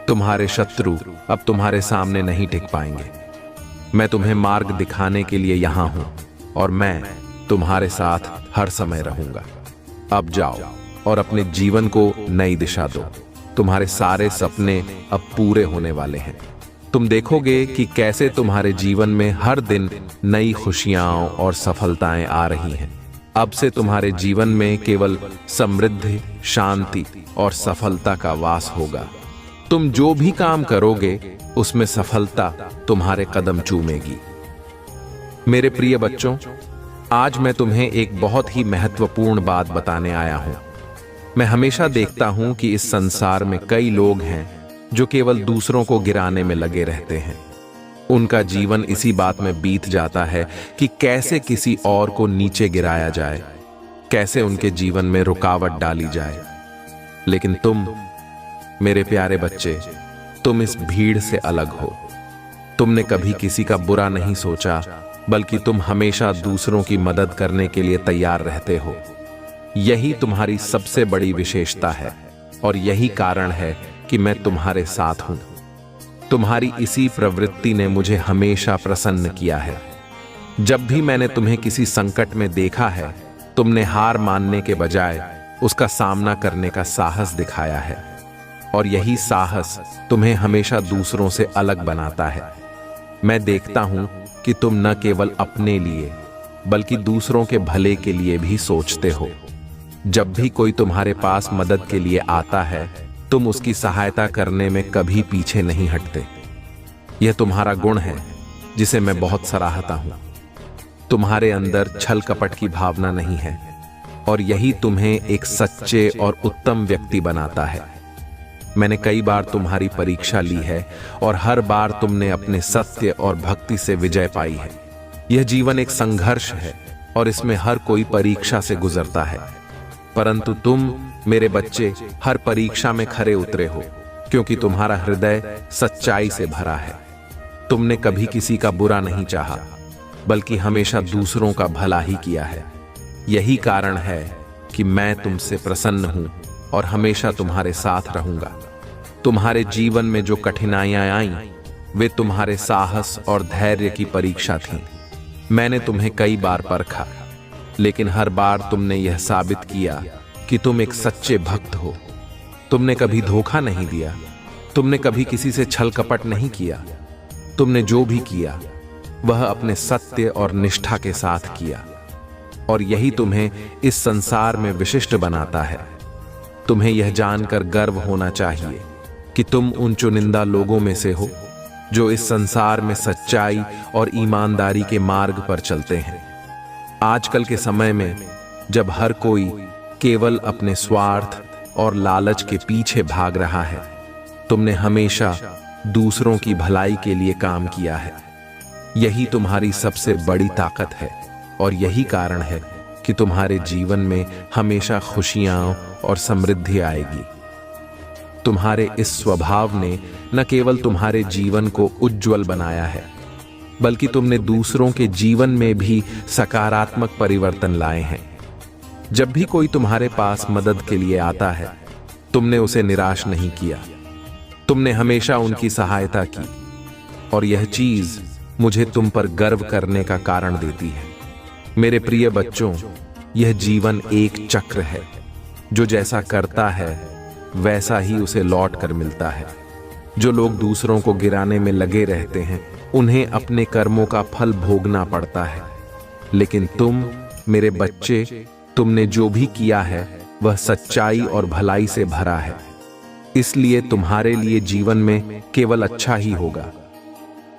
तुम्हारे शत्रु अब तुम्हारे सामने नहीं टिक पाएंगे। मैं तुम्हें मार्ग दिखाने के लिए यहां हूं और मैं तुम्हारे साथ हर समय रहूंगा। अब जाओ और अपने जीवन को नई दिशा दो। तुम्हारे सारे सपने अब पूरे होने वाले हैं। तुम देखोगे कि कैसे तुम्हारे जीवन में हर दिन नई खुशियां और सफलताएं आ रही हैं। अब से तुम्हारे जीवन में केवल समृद्धि, शांति और सफलता का वास होगा। तुम जो भी काम करोगे, उसमें सफलता तुम्हारे कदम चूमेगी। मेरे प्रिय बच्चों, आज मैं तुम्हें एक बहुत ही महत्वपूर्ण बात बताने आया हूं। मैं हमेशा देखता हूं कि इस संसार में कई लोग हैं जो केवल दूसरों को गिराने में लगे रहते हैं। उनका जीवन इसी बात में बीत जाता है कि कैसे किसी और को नीचे गिराया जाए, कैसे उनके जीवन में रुकावट डाली जाए। लेकिन तुम, मेरे प्यारे बच्चे, तुम इस भीड़ से अलग हो। तुमने कभी किसी का बुरा नहीं सोचा, बल्कि तुम हमेशा दूसरों की मदद करने के लिए तैयार रहते हो। यही तुम्हारी सबसे बड़ी विशेषता है और यही कारण है कि मैं तुम्हारे साथ हूं। तुम्हारी इसी प्रवृत्ति ने मुझे हमेशा प्रसन्न किया है। जब भी मैंने तुम्हें किसी संकट में देखा है, तुमने हार मानने के बजाय उसका सामना करने का साहस दिखाया है, और यही साहस तुम्हें हमेशा दूसरों से अलग बनाता है। मैं देखता हूं कि तुम न केवल अपने लिए बल्कि दूसरों के भले के लिए भी सोचते हो। जब भी कोई तुम्हारे पास मदद के लिए आता है, तुम उसकी सहायता करने में कभी पीछे नहीं हटते। यह तुम्हारा गुण है जिसे मैं बहुत सराहता हूं। तुम्हारे अंदर छल कपट की भावना नहीं है, और यही तुम्हें एक सच्चे और उत्तम व्यक्ति बनाता है। मैंने कई बार तुम्हारी परीक्षा ली है, और हर बार तुमने अपने सत्य और भक्ति से विजय पाई है। यह जीवन एक संघर्ष है, और इसमें हर कोई परीक्षा से गुजरता है, परंतु तुम मेरे बच्चे हर परीक्षा में खरे उतरे हो, क्योंकि तुम्हारा हृदय सच्चाई से भरा है। तुमने कभी किसी का बुरा नहीं चाहा, बल्कि हमेशा दूसरों का भला ही किया है। यही कारण है कि मैं तुमसे प्रसन्न हूं और हमेशा तुम्हारे साथ रहूंगा। तुम्हारे जीवन में जो कठिनाइयां आईं, वे तुम्हारे साहस और धैर्य की परीक्षा थीं। मैंने तुम्हें कई बार परखा, लेकिन हर बार तुमने यह साबित किया कि तुम एक सच्चे भक्त हो। तुमने कभी धोखा नहीं दिया, तुमने कभी किसी से छल कपट नहीं किया। तुमने जो भी किया वह अपने सत्य और निष्ठा के साथ किया, और यही तुम्हें इस संसार में विशिष्ट बनाता है। तुम्हें यह जानकर गर्व होना चाहिए कि तुम उन चुनिंदा लोगों में से हो जो इस संसार में सच्चाई और ईमानदारी के मार्ग पर चलते हैं। आजकल के समय में जब हर कोई केवल अपने स्वार्थ और लालच के पीछे भाग रहा है, तुमने हमेशा दूसरों की भलाई के लिए काम किया है। यही तुम्हारी सबसे बड़ी ताकत है, और यही कारण है कि तुम्हारे जीवन में हमेशा खुशियां और समृद्धि आएगी। तुम्हारे इस स्वभाव ने न केवल तुम्हारे जीवन को उज्जवल बनाया है, बल्कि तुमने दूसरों के जीवन में भी सकारात्मक परिवर्तन लाए हैं। जब भी कोई तुम्हारे पास मदद के लिए आता है, तुमने उसे निराश नहीं किया। तुमने हमेशा उनकी सहायता की, और यह चीज मुझे तुम पर गर्व करने का कारण देती है। मेरे प्रिय बच्चों, यह जीवन एक चक्र है। जो जैसा करता है वैसा ही उसे लौट कर मिलता है। जो लोग दूसरों को गिराने में लगे रहते हैं, उन्हें अपने कर्मों का फल भोगना पड़ता है। लेकिन तुम मेरे बच्चे, तुमने जो भी किया है वह सच्चाई और भलाई से भरा है। इसलिए तुम्हारे लिए जीवन में केवल अच्छा ही होगा।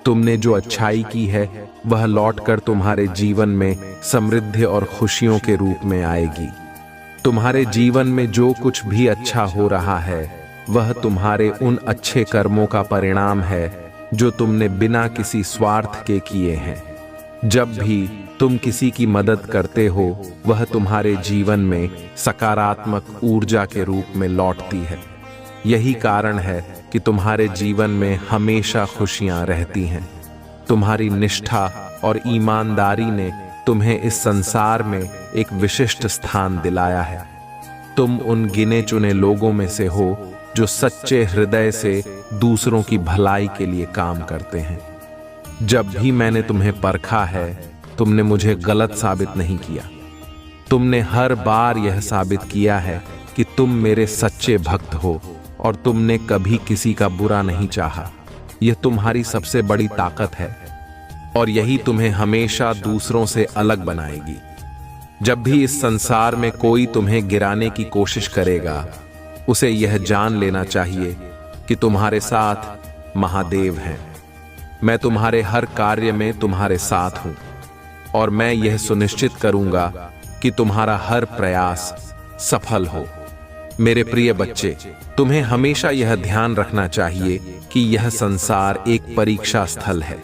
तुमने जो अच्छाई की है वह लौटकर तुम्हारे जीवन में समृद्धि और खुशियों के रूप में आएगी। तुम्हारे जीवन में जो कुछ भी अच्छा हो रहा है वह तुम्हारे उन अच्छे कर्मों का परिणाम है जो तुमने बिना किसी स्वार्थ के किए हैं। जब भी तुम किसी की मदद करते हो, वह तुम्हारे जीवन में सकारात्मक ऊर्जा के रूप में लौटती है। यही कारण है कि तुम्हारे जीवन में हमेशा खुशियां रहती हैं। तुम्हारी निष्ठा और ईमानदारी ने तुम्हें इस संसार में एक विशिष्ट स्थान दिलाया है। तुम उन गिने चुने लोगों में से हो जो सच्चे हृदय से दूसरों की भलाई के लिए काम करते हैं। जब भी मैंने तुम्हें परखा है, तुमने मुझे गलत साबित नहीं किया। तुमने हर बार यह साबित किया है कि तुम मेरे सच्चे भक्त हो, और तुमने कभी किसी का बुरा नहीं चाहा। यह तुम्हारी सबसे बड़ी ताकत है, और यही तुम्हें हमेशा दूसरों से अलग बनाएगी। जब भी इस संसार में कोई तुम्हें गिराने की कोशिश करेगा, उसे यह जान लेना चाहिए कि तुम्हारे साथ महादेव हैं। मैं तुम्हारे हर कार्य में तुम्हारे साथ हूं, और मैं यह सुनिश्चित करूंगा कि तुम्हारा हर प्रयास सफल हो। मेरे प्रिय बच्चे, तुम्हें हमेशा यह ध्यान रखना चाहिए कि यह संसार एक परीक्षा स्थल है।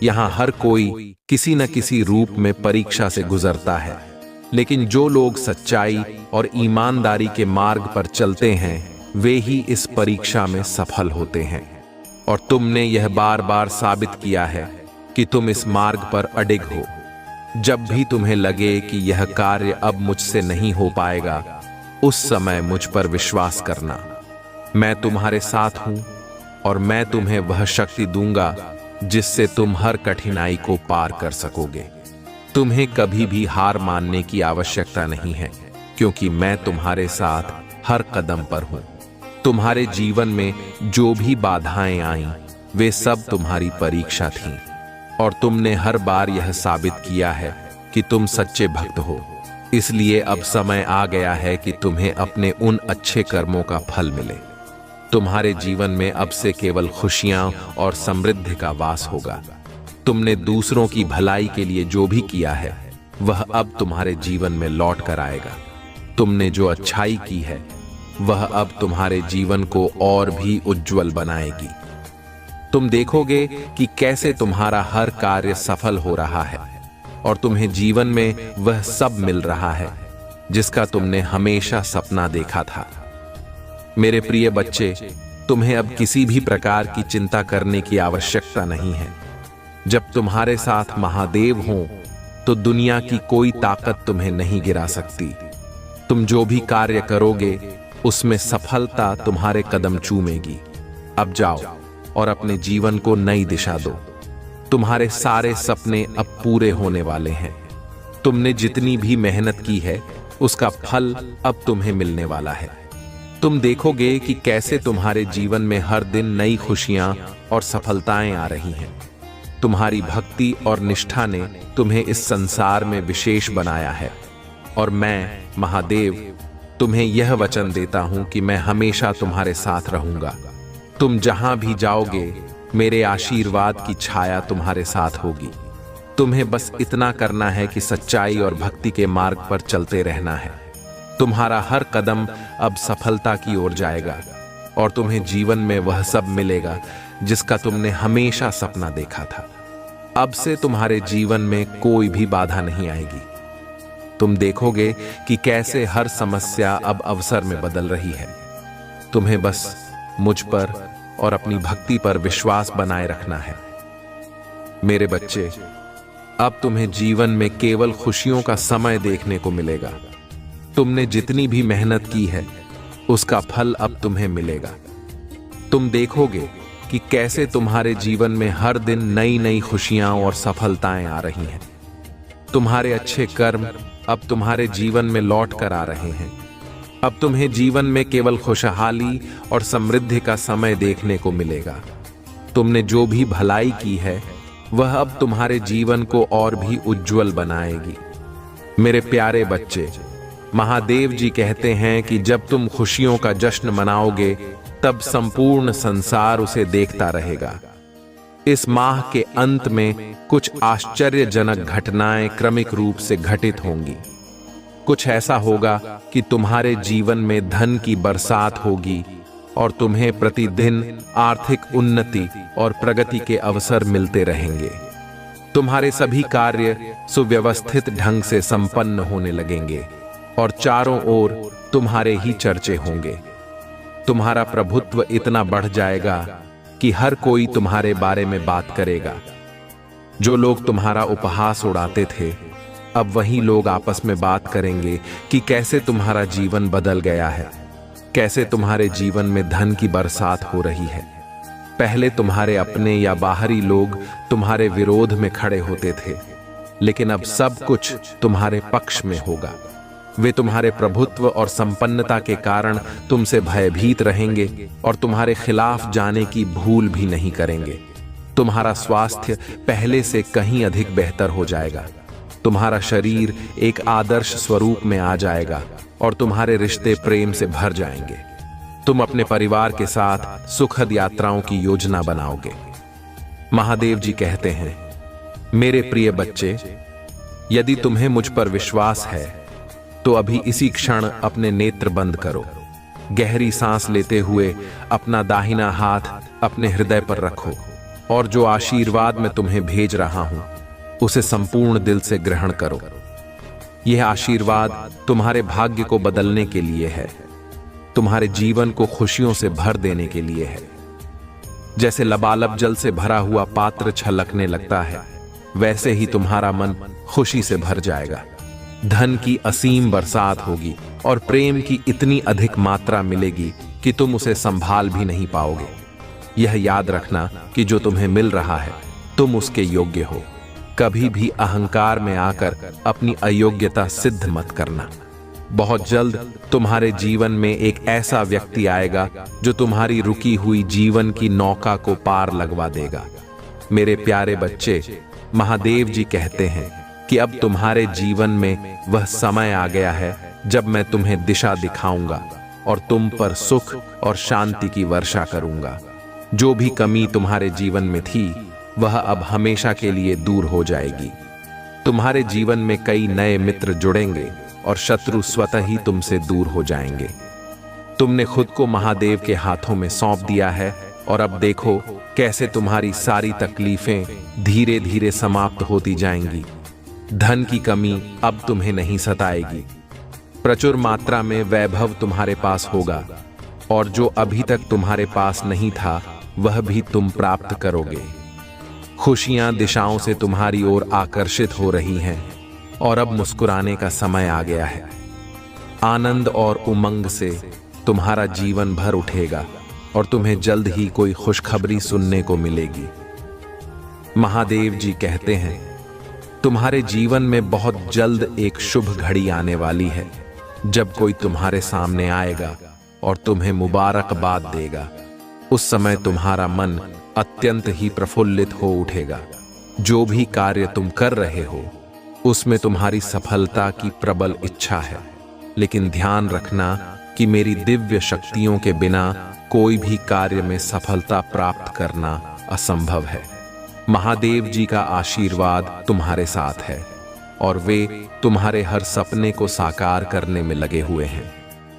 यहाँ हर कोई किसी न किसी रूप में परीक्षा से गुजरता है, लेकिन जो लोग सच्चाई और ईमानदारी के मार्ग पर चलते हैं, वे ही इस परीक्षा में सफल होते हैं। और तुमने यह बार बार साबित किया है कि तुम इस मार्ग पर अडिग हो। जब भी तुम्हें लगे कि यह कार्य अब मुझसे नहीं हो पाएगा, उस समय मुझ पर विश्वास करना। मैं तुम्हारे साथ हूं, और मैं तुम्हें वह शक्ति दूंगा जिससे तुम हर कठिनाई को पार कर सकोगे। तुम्हें कभी भी हार मानने की आवश्यकता नहीं है, क्योंकि मैं तुम्हारे साथ हर कदम पर हूं। तुम्हारे जीवन में जो भी बाधाएं आईं, वे सब तुम्हारी परीक्षा थीं, और तुमने हर बार यह साबित किया है कि तुम सच्चे भक्त हो। इसलिए अब समय आ गया है कि तुम्हें अपने उन अच्छे कर्मों का फल मिले। तुम्हारे जीवन में अब से केवल खुशियां और समृद्धि का वास होगा। तुमने दूसरों की भलाई के लिए जो भी किया है, वह अब तुम्हारे जीवन में लौट कर आएगा। तुमने जो अच्छाई की है, वह अब तुम्हारे जीवन को और भी उज्जवल बनाएगी। तुम देखोगे कि कैसे तुम्हारा हर कार्य सफल हो रहा है, और तुम्हें जीवन में वह सब मिल रहा है जिसका तुमने हमेशा सपना देखा था। मेरे प्रिय बच्चे, तुम्हें अब किसी भी प्रकार की चिंता करने की आवश्यकता नहीं है। जब तुम्हारे साथ महादेव हों, तो दुनिया की कोई ताकत तुम्हें नहीं गिरा सकती। तुम जो भी कार्य करोगे, उसमें सफलता तुम्हारे कदम चूमेगी। अब जाओ और अपने जीवन को नई दिशा दो। तुम्हारे सारे सपने अब पूरे होने वाले हैं। तुमने जितनी भी मेहनत की है, उसका फल अब तुम्हें मिलने वाला है। तुम देखोगे कि कैसे तुम्हारे जीवन में हर दिन नई खुशियां और सफलताएं आ रही हैं। तुम्हारी भक्ति और निष्ठा ने तुम्हें इस संसार में विशेष बनाया है, और मैं महादेव तुम्हें यह वचन देता हूं कि मैं हमेशा तुम्हारे साथ रहूंगा। तुम जहां भी जाओगे, मेरे आशीर्वाद की छाया तुम्हारे साथ होगी। तुम्हें बस इतना करना है कि सच्चाई और भक्ति के मार्ग पर चलते रहना है। तुम्हारा हर कदम अब सफलता की ओर जाएगा, और तुम्हें जीवन में वह सब मिलेगा जिसका तुमने हमेशा सपना देखा था। अब से तुम्हारे जीवन में कोई भी बाधा नहीं आएगी। तुम देखोगे कि कैसे हर समस्या अब अवसर में बदल रही है। तुम्हें बस मुझ पर और अपनी भक्ति पर विश्वास बनाए रखना है। मेरे बच्चे, अब तुम्हें जीवन में केवल खुशियों का समय देखने को मिलेगा। तुमने जितनी भी मेहनत की है, उसका फल अब तुम्हें मिलेगा। तुम देखोगे कि कैसे तुम्हारे जीवन में हर दिन नई नई खुशियां और सफलताएं आ रही हैं। तुम्हारे अच्छे कर्म अब तुम्हारे जीवन में लौट कर आ रहे हैं। अब तुम्हें जीवन में केवल खुशहाली और समृद्धि का समय देखने को मिलेगा। तुमने जो भी भलाई की है, वह अब तुम्हारे जीवन को और भी उज्जवल बनाएगी। मेरे प्यारे बच्चे, महादेव जी कहते हैं कि जब तुम खुशियों का जश्न मनाओगे, तब संपूर्ण संसार उसे देखता रहेगा। इस माह के अंत में कुछ आश्चर्यजनक घटनाएं क्रमिक रूप से घटित होंगी। कुछ ऐसा होगा कि तुम्हारे जीवन में धन की बरसात होगी, और तुम्हें प्रतिदिन आर्थिक उन्नति और प्रगति के अवसर मिलते रहेंगे। तुम्हारे सभी कार्य सुव्यवस्थित ढंग से संपन्न होने लगेंगे, और चारों ओर तुम्हारे ही चर्चे होंगे। तुम्हारा प्रभुत्व इतना बढ़ जाएगा कि हर कोई तुम्हारे बारे में बात करेगा। जो लोग तुम्हारा उपहास उड़ाते थे, अब वही लोग आपस में बात करेंगे कि कैसे तुम्हारा जीवन बदल गया है, कैसे तुम्हारे जीवन में धन की बरसात हो रही है। पहले तुम्हारे अपने या बाहरी लोग तुम्हारे विरोध में खड़े होते थे, लेकिन अब सब कुछ तुम्हारे पक्ष में होगा। वे तुम्हारे प्रभुत्व और संपन्नता के कारण तुमसे भयभीत रहेंगे, और तुम्हारे खिलाफ जाने की भूल भी नहीं करेंगे। तुम्हारा स्वास्थ्य पहले से कहीं अधिक बेहतर हो जाएगा। तुम्हारा शरीर एक आदर्श स्वरूप में आ जाएगा, और तुम्हारे रिश्ते प्रेम से भर जाएंगे। तुम अपने परिवार के साथ सुखद यात्राओं की योजना बनाओगे। महादेव जी कहते हैं, मेरे प्रिय बच्चे, यदि तुम्हें मुझ पर विश्वास है, तो अभी इसी क्षण अपने नेत्र बंद करो। गहरी सांस लेते हुए अपना दाहिना हाथ अपने हृदय पर रखो, और जो आशीर्वाद मैं तुम्हें भेज रहा हूं, उसे संपूर्ण दिल से ग्रहण करो। यह आशीर्वाद तुम्हारे भाग्य को बदलने के लिए है, तुम्हारे जीवन को खुशियों से भर देने के लिए है। जैसे लबालब जल से भरा हुआ पात्र छलकने लगता है, वैसे ही तुम्हारा मन खुशी से भर जाएगा। धन की असीम बरसात होगी, और प्रेम की इतनी अधिक मात्रा मिलेगी कि तुम उसे संभाल भी नहीं पाओगे। यह याद रखना कि जो तुम्हें मिल रहा है, तुम उसके योग्य हो। कभी भी अहंकार में आकर अपनी अयोग्यता सिद्ध मत करना। बहुत जल्द तुम्हारे जीवन में एक ऐसा व्यक्ति आएगा जो तुम्हारी रुकी हुई जीवन की नौका को पार लगवा देगा। मेरे प्यारे बच्चे, महादेव जी कहते हैं कि अब तुम्हारे जीवन में वह समय आ गया है जब मैं तुम्हें दिशा दिखाऊंगा और तुम पर सुख और शांति की वर्षा करूंगा। जो भी कमी तुम्हारे जीवन में थी वह अब हमेशा के लिए दूर हो जाएगी। तुम्हारे जीवन में कई नए मित्र जुड़ेंगे और शत्रु स्वतः ही तुमसे दूर हो जाएंगे। तुमने खुद को महादेव के हाथों में सौंप दिया है और अब देखो कैसे तुम्हारी सारी तकलीफें धीरे धीरे समाप्त होती जाएंगी। धन की कमी अब तुम्हें नहीं सताएगी। प्रचुर मात्रा में वैभव तुम्हारे पास होगा और जो अभी तक तुम्हारे पास नहीं था वह भी तुम प्राप्त करोगे। खुशियां दिशाओं से तुम्हारी ओर आकर्षित हो रही हैं और अब मुस्कुराने का समय आ गया है। आनंद और उमंग से तुम्हारा जीवन भर उठेगा और तुम्हें जल्द ही कोई खुशखबरी सुनने को मिलेगी। महादेव जी कहते हैं तुम्हारे जीवन में बहुत जल्द एक शुभ घड़ी आने वाली है जब कोई तुम्हारे सामने आएगा और तुम्हें मुबारकबाद देगा। उस समय तुम्हारा मन अत्यंत ही प्रफुल्लित हो उठेगा। जो भी कार्य तुम कर रहे हो उसमें तुम्हारी सफलता की प्रबल इच्छा है, लेकिन ध्यान रखना कि मेरी दिव्य शक्तियों के बिना कोई भी कार्य में सफलता प्राप्त करना असंभव है। महादेव जी का आशीर्वाद तुम्हारे साथ है और वे तुम्हारे हर सपने को साकार करने में लगे हुए हैं।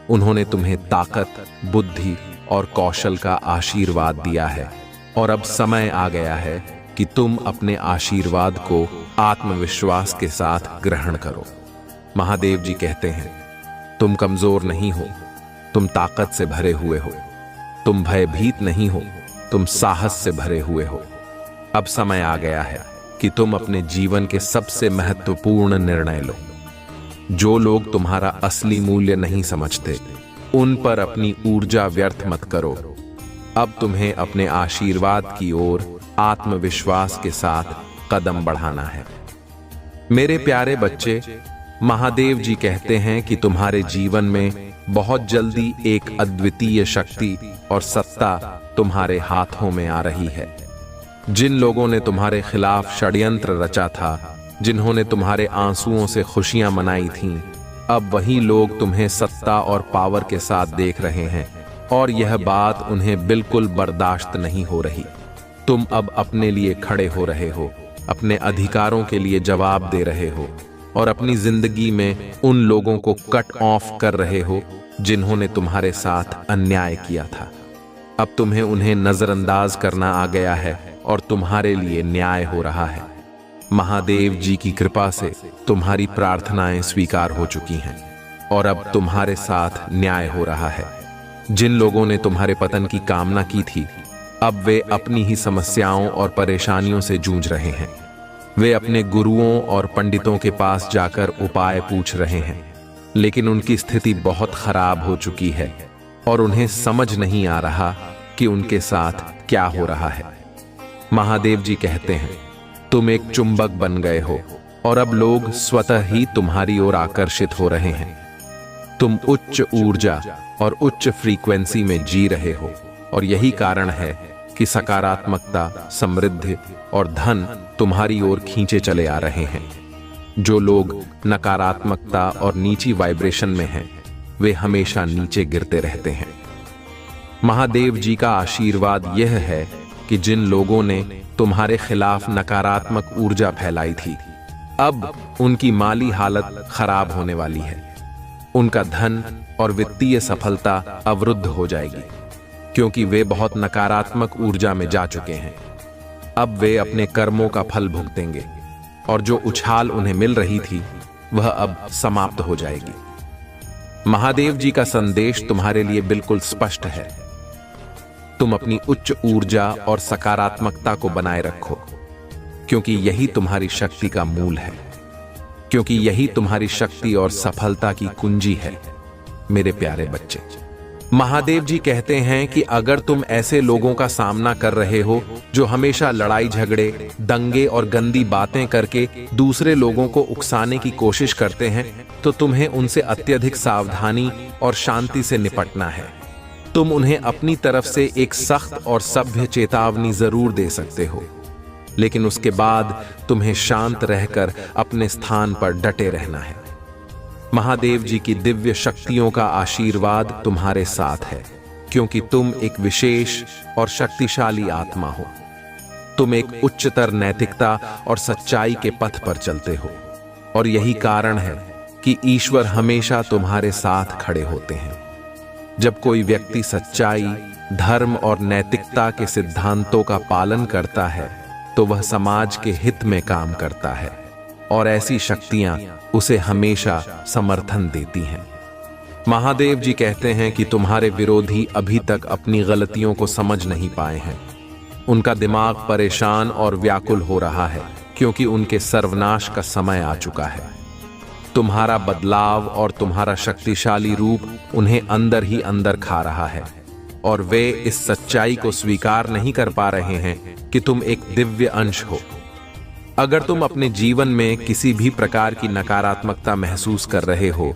उन्होंने तुम्हें ताकत, बुद्धि और कौशल का आशीर्वाद दिया है और अब समय आ गया है कि तुम अपने आशीर्वाद को आत्मविश्वास के साथ ग्रहण करो। महादेव जी कहते हैं तुम कमजोर नहीं हो, तुम ताकत से भरे हुए हो। तुम भयभीत नहीं हो, तुम साहस से भरे हुए हो। अब समय आ गया है कि तुम अपने जीवन के सबसे महत्वपूर्ण निर्णय लो। जो लोग तुम्हारा असली मूल्य नहीं समझते उन पर अपनी ऊर्जा व्यर्थ मत करो। अब तुम्हें अपने आशीर्वाद की ओर आत्मविश्वास के साथ कदम बढ़ाना है। मेरे प्यारे बच्चे, महादेव जी कहते हैं कि तुम्हारे जीवन में बहुत जल्दी एक अद्वितीय शक्ति और सत्ता तुम्हारे हाथों में आ रही है। जिन लोगों ने तुम्हारे खिलाफ षड्यंत्र रचा था, जिन्होंने तुम्हारे आंसुओं से खुशियां मनाई थीं, अब वही लोग तुम्हें सत्ता और पावर के साथ देख रहे हैं और यह बात उन्हें बिल्कुल बर्दाश्त नहीं हो रही। तुम अब अपने लिए खड़े हो रहे हो, अपने अधिकारों के लिए जवाब दे रहे हो और अपनी जिंदगी में उन लोगों को कट ऑफ कर रहे हो जिन्होंने तुम्हारे साथ अन्याय किया था। अब तुम्हें उन्हें नजरअंदाज करना आ गया है और तुम्हारे लिए न्याय हो रहा है। महादेव जी की कृपा से तुम्हारी प्रार्थनाएं स्वीकार हो चुकी हैं और अब तुम्हारे साथ न्याय हो रहा है। जिन लोगों ने तुम्हारे पतन की कामना की थी, अब वे अपनी ही समस्याओं और परेशानियों से जूझ रहे हैं। वे अपने गुरुओं और पंडितों के पास जाकर उपाय पूछ रहे हैं, लेकिन उनकी स्थिति बहुत खराब हो चुकी है और उन्हें समझ नहीं आ रहा कि उनके साथ क्या हो रहा है। महादेव जी कहते हैं तुम एक चुंबक बन गए हो और अब लोग स्वतः ही तुम्हारी ओर आकर्षित हो रहे हैं। तुम उच्च ऊर्जा और उच्च फ्रीक्वेंसी में जी रहे हो और यही कारण है कि सकारात्मकता, समृद्धि और धन तुम्हारी ओर खींचे चले आ रहे हैं। जो लोग नकारात्मकता और नीची वाइब्रेशन में हैं, वे हमेशा नीचे गिरते रहते हैं। महादेव जी का आशीर्वाद यह है कि जिन लोगों ने तुम्हारे खिलाफ नकारात्मक ऊर्जा फैलाई थी, अब उनकी माली हालत खराब होने वाली है। उनका धन और वित्तीय सफलता अवरुद्ध हो जाएगी, क्योंकि वे बहुत नकारात्मक ऊर्जा में जा चुके हैं। अब वे अपने कर्मों का फल भुगतेंगे और जो उछाल उन्हें मिल रही थी वह अब समाप्त हो जाएगी। महादेव जी का संदेश तुम्हारे लिए बिल्कुल स्पष्ट है। तुम अपनी उच्च ऊर्जा और सकारात्मकता को बनाए रखो, क्योंकि यही तुम्हारी शक्ति का मूल है, क्योंकि यही तुम्हारी शक्ति और सफलता की कुंजी है। मेरे प्यारे बच्चे, महादेव जी कहते हैं कि अगर तुम ऐसे लोगों का सामना कर रहे हो जो हमेशा लड़ाई झगड़े, दंगे और गंदी बातें करके दूसरे लोगों को उकसाने की कोशिश करते हैं, तो तुम्हें उनसे अत्यधिक सावधानी और शांति से निपटना है। तुम उन्हें अपनी तरफ से एक सख्त और सभ्य चेतावनी जरूर दे सकते हो, लेकिन उसके बाद तुम्हें शांत रहकर अपने स्थान पर डटे रहना है। महादेव जी की दिव्य शक्तियों का आशीर्वाद तुम्हारे साथ है, क्योंकि तुम एक विशेष और शक्तिशाली आत्मा हो। तुम एक उच्चतर नैतिकता और सच्चाई के पथ पर चलते हो, और यही कारण है कि ईश्वर हमेशा तुम्हारे साथ खड़े होते हैं। जब कोई व्यक्ति सच्चाई, धर्म और नैतिकता के सिद्धांतों का पालन करता है, तो वह समाज के हित में काम करता है, और ऐसी शक्तियां उसे हमेशा समर्थन देती हैं। महादेव जी कहते हैं कि तुम्हारे विरोधी अभी तक अपनी गलतियों को समझ नहीं पाए हैं। उनका दिमाग परेशान और व्याकुल हो रहा है, क्योंकि उनके सर्वनाश का समय आ चुका है। तुम्हारा बदलाव और तुम्हारा शक्तिशाली रूप उन्हें अंदर ही अंदर खा रहा है, और वे इस सच्चाई को स्वीकार नहीं कर पा रहे हैं कि तुम एक दिव्य अंश हो। अगर तुम अपने जीवन में किसी भी प्रकार की नकारात्मकता महसूस कर रहे हो,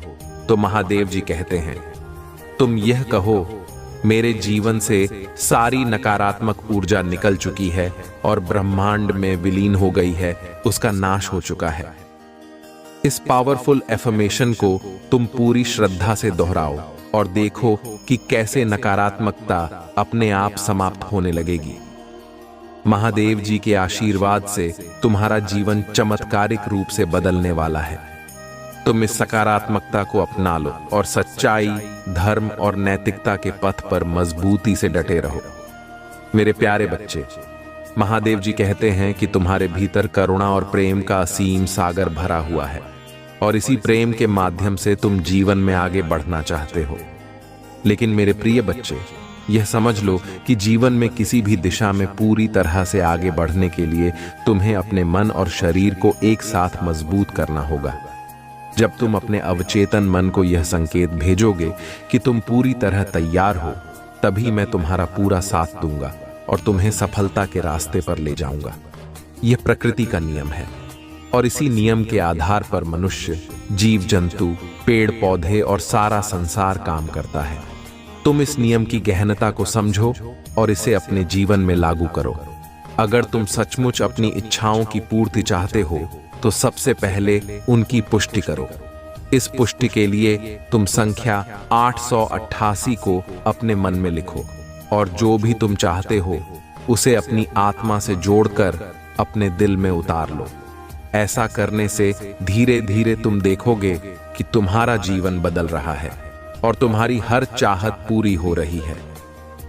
तो महादेव जी कहते हैं, तुम यह कहो, मेरे जीवन से सारी नकारात्मक ऊर्जा निकल चुकी है और ब्रह्मांड में विलीन हो गई है, उसका नाश हो चुका है। इस पावरफुल एफर्मेशन को तुम पूरी श्रद्धा से दोहराओ और देखो कि कैसे नकारात्मकता अपने आप समाप्त होने लगेगी। महादेव जी के आशीर्वाद से तुम्हारा जीवन चमत्कारिक रूप से बदलने वाला है। तुम इस सकारात्मकता को अपना लो और सच्चाई, धर्म और नैतिकता के पथ पर मजबूती से डटे रहो। मेरे प्यारे बच्चे, महादेव जी कहते हैं कि तुम्हारे भीतर करुणा और प्रेम का असीम सागर भरा हुआ है, और इसी प्रेम के माध्यम से तुम जीवन में आगे बढ़ना चाहते हो। लेकिन मेरे प्रिय बच्चे, यह समझ लो कि जीवन में किसी भी दिशा में पूरी तरह से आगे बढ़ने के लिए तुम्हें अपने मन और शरीर को एक साथ मजबूत करना होगा। जब तुम अपने अवचेतन मन को यह संकेत भेजोगे कि तुम पूरी तरह तैयार हो, तभी मैं तुम्हारा पूरा साथ दूंगा और तुम्हें सफलता के रास्ते पर ले जाऊंगा। यह प्रकृति का नियम है, और इसी नियम के आधार पर मनुष्य, जीव जंतु, पेड़ पौधे और सारा संसार काम करता है। तुम इस नियम की गहनता को समझो और इसे अपने जीवन में लागू करो। अगर तुम सचमुच अपनी इच्छाओं की पूर्ति चाहते हो, तो सबसे पहले उनकी पुष्टि करो। इस पुष्टि के लिए तुम संख्या 888 को अपने मन में लिखो, और जो भी तुम चाहते हो उसे अपनी आत्मा से जोड़कर अपने दिल में उतार लो। ऐसा करने से धीरे धीरे तुम देखोगे कि तुम्हारा जीवन बदल रहा है और तुम्हारी हर चाहत पूरी हो रही है।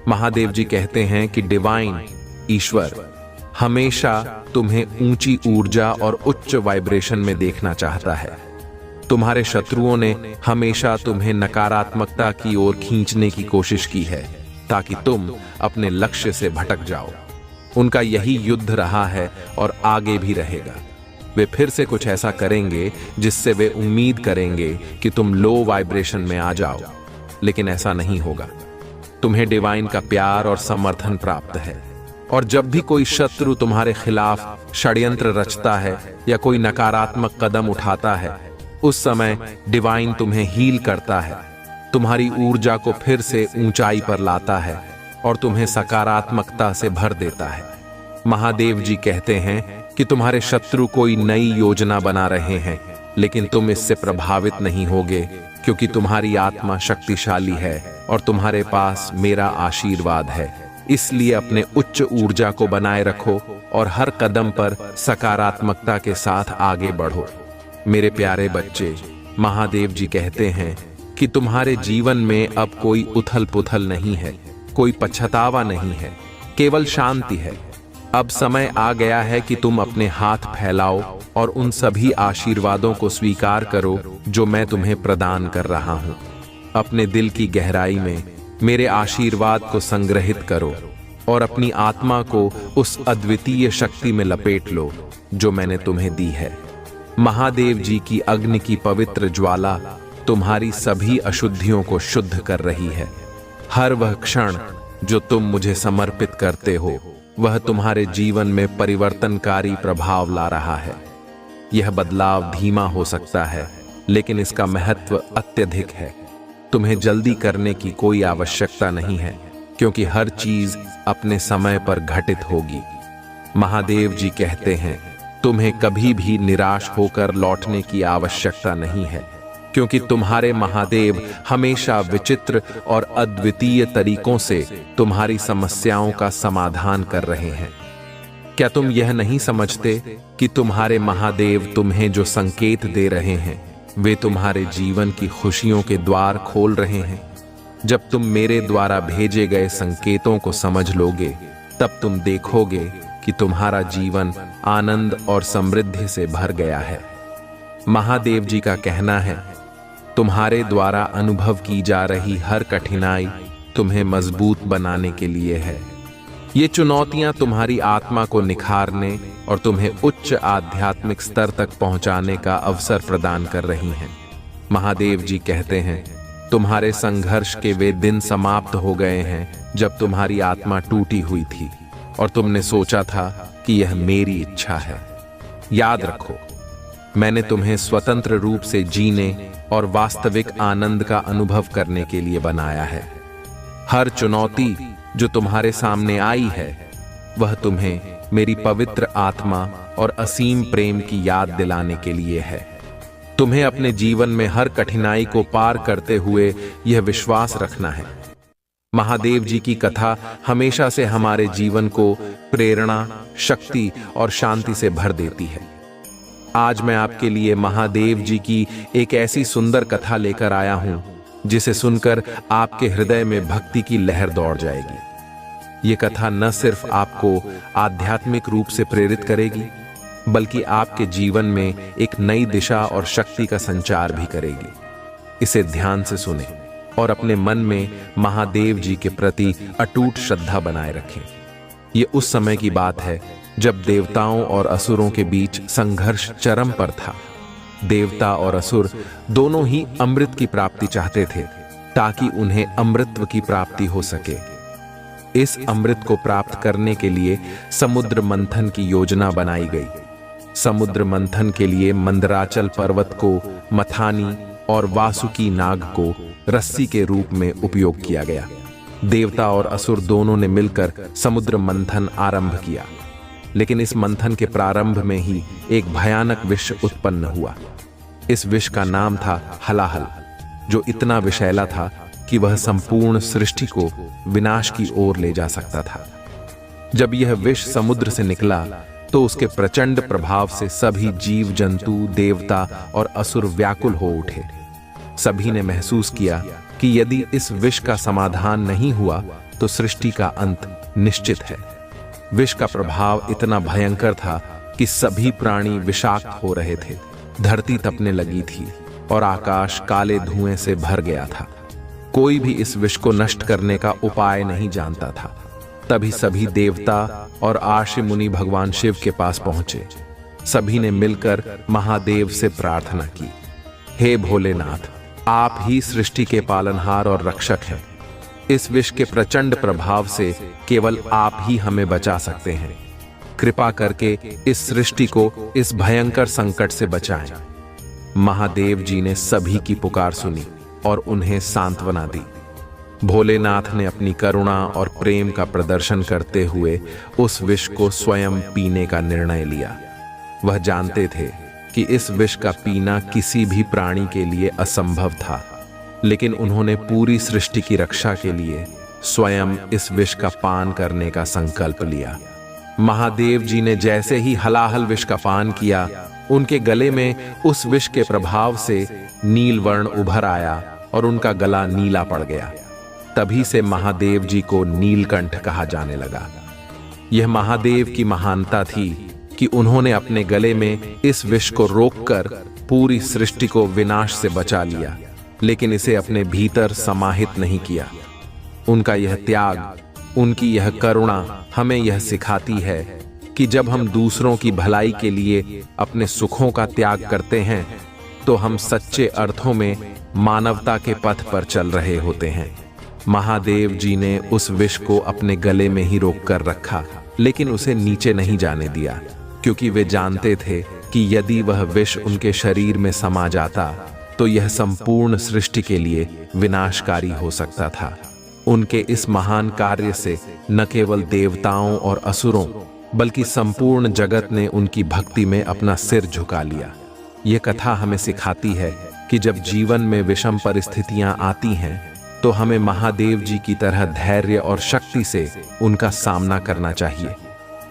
महादेव जी कहते हैं कि डिवाइन, ईश्वर, हमेशा तुम्हें ऊंची ऊर्जा और उच्च वाइब्रेशन में देखना चाहता है। तुम्हारे शत्रुओं ने हमेशा तुम्हें नकारात्मकता की ओर खींचने की कोशिश की है, ताकि तुम अपने लक्ष्य से भटक जाओ। उनका यही युद्ध रहा है और आगे भी रहेगा। वे फिर से कुछ ऐसा करेंगे जिससे वे उम्मीद करेंगे कि तुम लो वाइब्रेशन में आ जाओ, लेकिन ऐसा नहीं होगा। तुम्हें डिवाइन का प्यार और समर्थन प्राप्त है, और जब भी कोई शत्रु तुम्हारे खिलाफ षड्यंत्र रचता है या कोई नकारात्मक कदम उठाता है, उस समय डिवाइन तुम्हें हील करता है, तुम्हारी ऊर्जा को फिर से ऊंचाई पर लाता है और तुम्हें सकारात्मकता से भर देता है। महादेव जी कहते हैं कि तुम्हारे शत्रु कोई नई योजना बना रहे हैं, लेकिन तुम इससे प्रभावित नहीं होगे, क्योंकि तुम्हारी आत्मा शक्तिशाली है और तुम्हारे पास मेरा आशीर्वाद है। इसलिए अपने उच्च ऊर्जा को बनाए रखो और हर कदम पर सकारात्मकता के साथ आगे बढ़ो। मेरे प्यारे बच्चे, महादेव जी कहते हैं कि तुम्हारे जीवन में अब कोई उथल पुथल नहीं है, कोई पछतावा नहीं है, केवल शांति है। अब समय आ गया है कि तुम अपने हाथ फैलाओ और उन सभी आशीर्वादों को स्वीकार करो जो मैं तुम्हें प्रदान कर रहा हूं। अपने दिल की गहराई में मेरे आशीर्वाद को संग्रहित करो और अपनी आत्मा को उस अद्वितीय शक्ति में लपेट लो जो मैंने तुम्हें दी है। महादेव जी की अग्नि की पवित्र ज्वाला तुम्हारी सभी अशुद्धियों को शुद्ध कर रही है। हर वह क्षण जो तुम मुझे समर्पित करते हो वह तुम्हारे जीवन में परिवर्तनकारी प्रभाव ला रहा है। यह बदलाव धीमा हो सकता है, लेकिन इसका महत्व अत्यधिक है। तुम्हें जल्दी करने की कोई आवश्यकता नहीं है, क्योंकि हर चीज अपने समय पर घटित होगी। महादेव जी कहते हैं, तुम्हें कभी भी निराश होकर लौटने की आवश्यकता नहीं है, क्योंकि तुम्हारे महादेव हमेशा विचित्र और अद्वितीय तरीकों से तुम्हारी समस्याओं का समाधान कर रहे हैं। क्या तुम यह नहीं समझते कि तुम्हारे महादेव तुम्हें जो संकेत दे रहे हैं वे तुम्हारे जीवन की खुशियों के द्वार खोल रहे हैं? जब तुम मेरे द्वारा भेजे गए संकेतों को समझ लोगे, तब तुम देखोगे कि तुम्हारा जीवन आनंद और समृद्धि से भर गया है। महादेव जी का कहना है, तुम्हारे द्वारा अनुभव की जा रही हर कठिनाई तुम्हें मजबूत बनाने के लिए है। ये चुनौतियां तुम्हारी आत्मा को निखारने और तुम्हें उच्च आध्यात्मिक स्तर तक पहुंचाने का अवसर प्रदान कर रही हैं। महादेव जी कहते हैं, तुम्हारे संघर्ष के वे दिन समाप्त हो गए हैं जब तुम्हारी आत्मा टूटी हुई थी और तुमने सोचा था कि यह मेरी इच्छा है। याद रखो, मैंने तुम्हें स्वतंत्र रूप से जीने और वास्तविक आनंद का अनुभव करने के लिए बनाया है। हर चुनौती जो तुम्हारे सामने आई है वह तुम्हें मेरी पवित्र आत्मा और असीम प्रेम की याद दिलाने के लिए है। तुम्हें अपने जीवन में हर कठिनाई को पार करते हुए यह विश्वास रखना है। महादेव जी की कथा हमेशा से हमारे जीवन को प्रेरणा, शक्ति और शांति से भर देती है। आज मैं आपके लिए महादेव जी की एक ऐसी सुंदर कथा लेकर आया हूं जिसे सुनकर आपके हृदय में भक्ति की लहर दौड़ जाएगी। ये कथा न सिर्फ आपको आध्यात्मिक रूप से प्रेरित करेगी, बल्कि आपके जीवन में एक नई दिशा और शक्ति का संचार भी करेगी। इसे ध्यान से सुनें और अपने मन में महादेव जी के प्रति अटूट श्रद्धा बनाए रखें। ये उस समय की बात है जब देवताओं और असुरों के बीच संघर्ष चरम पर था। देवता और असुर दोनों ही अमृत की प्राप्ति चाहते थे ताकि उन्हें अमृतत्व की प्राप्ति हो सके। इस अमृत को प्राप्त करने के लिए समुद्र मंथन की योजना बनाई गई। समुद्र मंथन के लिए मंदराचल पर्वत को मथानी और वासुकी नाग को रस्सी के रूप में उपयोग किया गया। देवता और असुर दोनों ने मिलकर समुद्र मंथन आरंभ किया, लेकिन इस मंथन के प्रारंभ में ही एक भयानक विष उत्पन्न हुआ। इस विष का नाम था हलाहल, जो इतना विषैला था कि वह संपूर्ण सृष्टि को विनाश की ओर ले जा सकता था। जब यह विष समुद्र से निकला तो उसके प्रचंड प्रभाव से सभी जीव जंतु, देवता और असुर व्याकुल हो उठे। सभी ने महसूस किया कि यदि इस विष का समाधान नहीं हुआ तो सृष्टि का अंत निश्चित है। विष का प्रभाव इतना भयंकर था कि सभी प्राणी विषाक्त हो रहे थे। धरती तपने लगी थी और आकाश काले धुएं से भर गया था। कोई भी इस विष को नष्ट करने का उपाय नहीं जानता था। तभी सभी देवता और आर्षि मुनि भगवान शिव के पास पहुंचे। सभी ने मिलकर महादेव से प्रार्थना की, हे भोलेनाथ, आप ही सृष्टि के पालनहार और रक्षक हैं। इस विष के प्रचंड प्रभाव से केवल आप ही हमें बचा सकते हैं। कृपा करके इस सृष्टि को इस भयंकर संकट से बचाएं। महादेव जी ने सभी की पुकार सुनी और उन्हें सांत्वना दी। भोलेनाथ ने अपनी करुणा और प्रेम का प्रदर्शन करते हुए उस विष को स्वयं पीने का निर्णय लिया। वह जानते थे कि इस विष का पीना किसी भी प्राणी के लिए असंभव था, लेकिन उन्होंने पूरी सृष्टि की रक्षा के लिए स्वयं इस विष का पान करने का संकल्प लिया। महादेव जी ने जैसे ही हलाहल विष का पान किया, उनके गले में उस विष के प्रभाव से नील वर्ण उभर आया और उनका गला नीला पड़ गया। तभी से महादेव जी को नीलकंठ कहा जाने लगा। यह महादेव की महानता थी कि उन्होंने अपने गले में इस विष को रोककर पूरी सृष्टि को विनाश से बचा लिया, लेकिन इसे अपने भीतर समाहित नहीं किया। उनका यह त्याग, उनकी यह करुणा हमें यह सिखाती है कि जब हम दूसरों की भलाई के लिए अपने सुखों का त्याग करते हैं तो हम सच्चे अर्थों में मानवता के पथ पर चल रहे होते हैं। महादेव जी ने उस विष को अपने गले में ही रोक कर रखा, लेकिन उसे नीचे नहीं जाने दिया, क्योंकि वे जानते थे कि यदि वह विष उनके शरीर में समा जाता तो यह संपूर्ण सृष्टि के लिए विनाशकारी हो सकता था। उनके इस महान कार्य से न केवल देवताओं और असुरों बल्कि संपूर्ण जगत ने उनकी भक्ति में अपना सिर झुका लिया। ये कथा हमें सिखाती है कि जब जीवन में विषम परिस्थितियां आती हैं तो हमें महादेव जी की तरह धैर्य और शक्ति से उनका सामना करना चाहिए।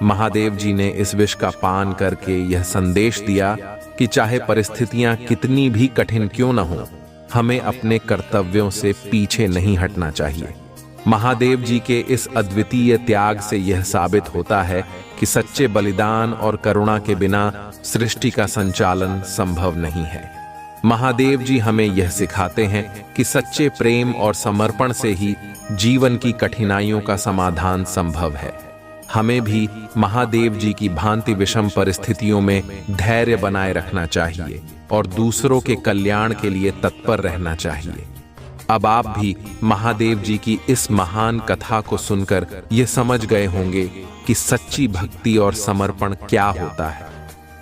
महादेव जी ने इस विष का पान करके यह संदेश दिया कि चाहे परिस्थितियां कितनी भी कठिन क्यों न हो, हमें अपने कर्तव्यों से पीछे नहीं हटना चाहिए। महादेव जी के इस अद्वितीय त्याग से यह साबित होता है कि सच्चे बलिदान और करुणा के बिना सृष्टि का संचालन संभव नहीं है। महादेव जी हमें यह सिखाते हैं कि सच्चे प्रेम और समर्पण से ही जीवन की कठिनाइयों का समाधान संभव है। हमें भी महादेव जी की भांति विषम परिस्थितियों में धैर्य बनाए रखना चाहिए और दूसरों के कल्याण के लिए तत्पर रहना चाहिए। अब आप भी महादेव जी की इस महान कथा को सुनकर ये समझ गए होंगे कि सच्ची भक्ति और समर्पण क्या होता है।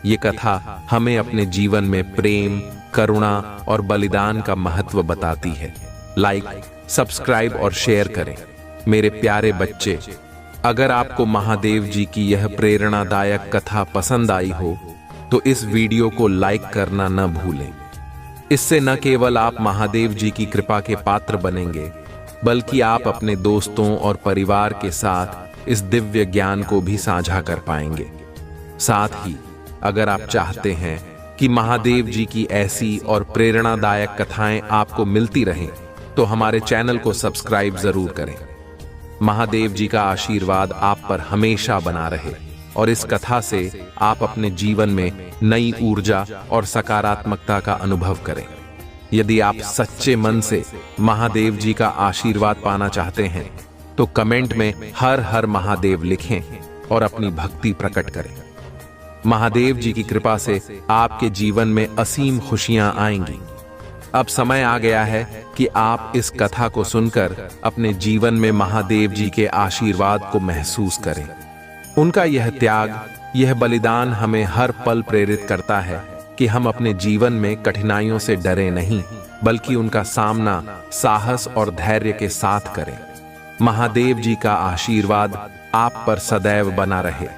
ये कथा हमें अपने जीवन में प्रेम, करुणा और बलिदान का महत्व बताती है। लाइक, सब्सक्राइब और शेयर करें। मेरे प्यारे बच्चे, अगर आपको महादेव जी की यह प्रेरणादायक कथा पसंद आई हो तो इस वीडियो को लाइक करना न भूलें। इससे न केवल आप महादेव जी की कृपा के पात्र बनेंगे, बल्कि आप अपने दोस्तों और परिवार के साथ इस दिव्य ज्ञान को भी साझा कर पाएंगे। साथ ही अगर आप चाहते हैं कि महादेव जी की ऐसी और प्रेरणादायक कथाएं आपको मिलती रहें, तो हमारे चैनल को सब्सक्राइब जरूर करें। महादेव जी का आशीर्वाद आप पर हमेशा बना रहे और इस कथा से आप अपने जीवन में नई ऊर्जा और सकारात्मकता का अनुभव करें। यदि आप सच्चे मन से महादेव जी का आशीर्वाद पाना चाहते हैं तो कमेंट में हर हर महादेव लिखें और अपनी भक्ति प्रकट करें। महादेव जी की कृपा से आपके जीवन में असीम खुशियां आएंगी। अब समय आ गया है कि आप इस कथा को सुनकर अपने जीवन में महादेव जी के आशीर्वाद को महसूस करें। उनका यह त्याग, यह बलिदान हमें हर पल प्रेरित करता है कि हम अपने जीवन में कठिनाइयों से डरे नहीं, बल्कि उनका सामना साहस और धैर्य के साथ करें। महादेव जी का आशीर्वाद आप पर सदैव बना रहे।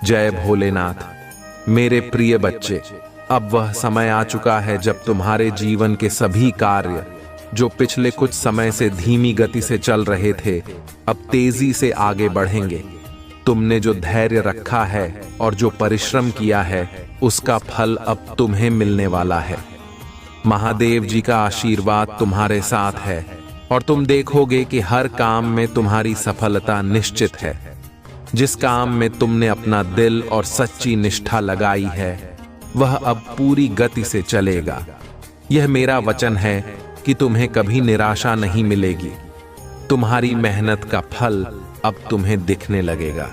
जय भोलेनाथ। मेरे प्रिय बच्चे, अब वह समय आ चुका है जब तुम्हारे जीवन के सभी कार्य जो पिछले कुछ समय से धीमी गति से चल रहे थे, अब तेजी से आगे बढ़ेंगे। तुमने जो धैर्य रखा है और जो परिश्रम किया है, उसका फल अब तुम्हें मिलने वाला है। महादेव जी का आशीर्वाद तुम्हारे साथ है और तुम देखोगे कि हर काम में तुम्हारी सफलता निश्चित है। जिस काम में तुमने अपना दिल और सच्ची निष्ठा लगाई है, वह अब पूरी गति से चलेगा। यह मेरा वचन है कि तुम्हें कभी निराशा नहीं मिलेगी। तुम्हारी मेहनत का फल अब तुम्हें दिखने लगेगा।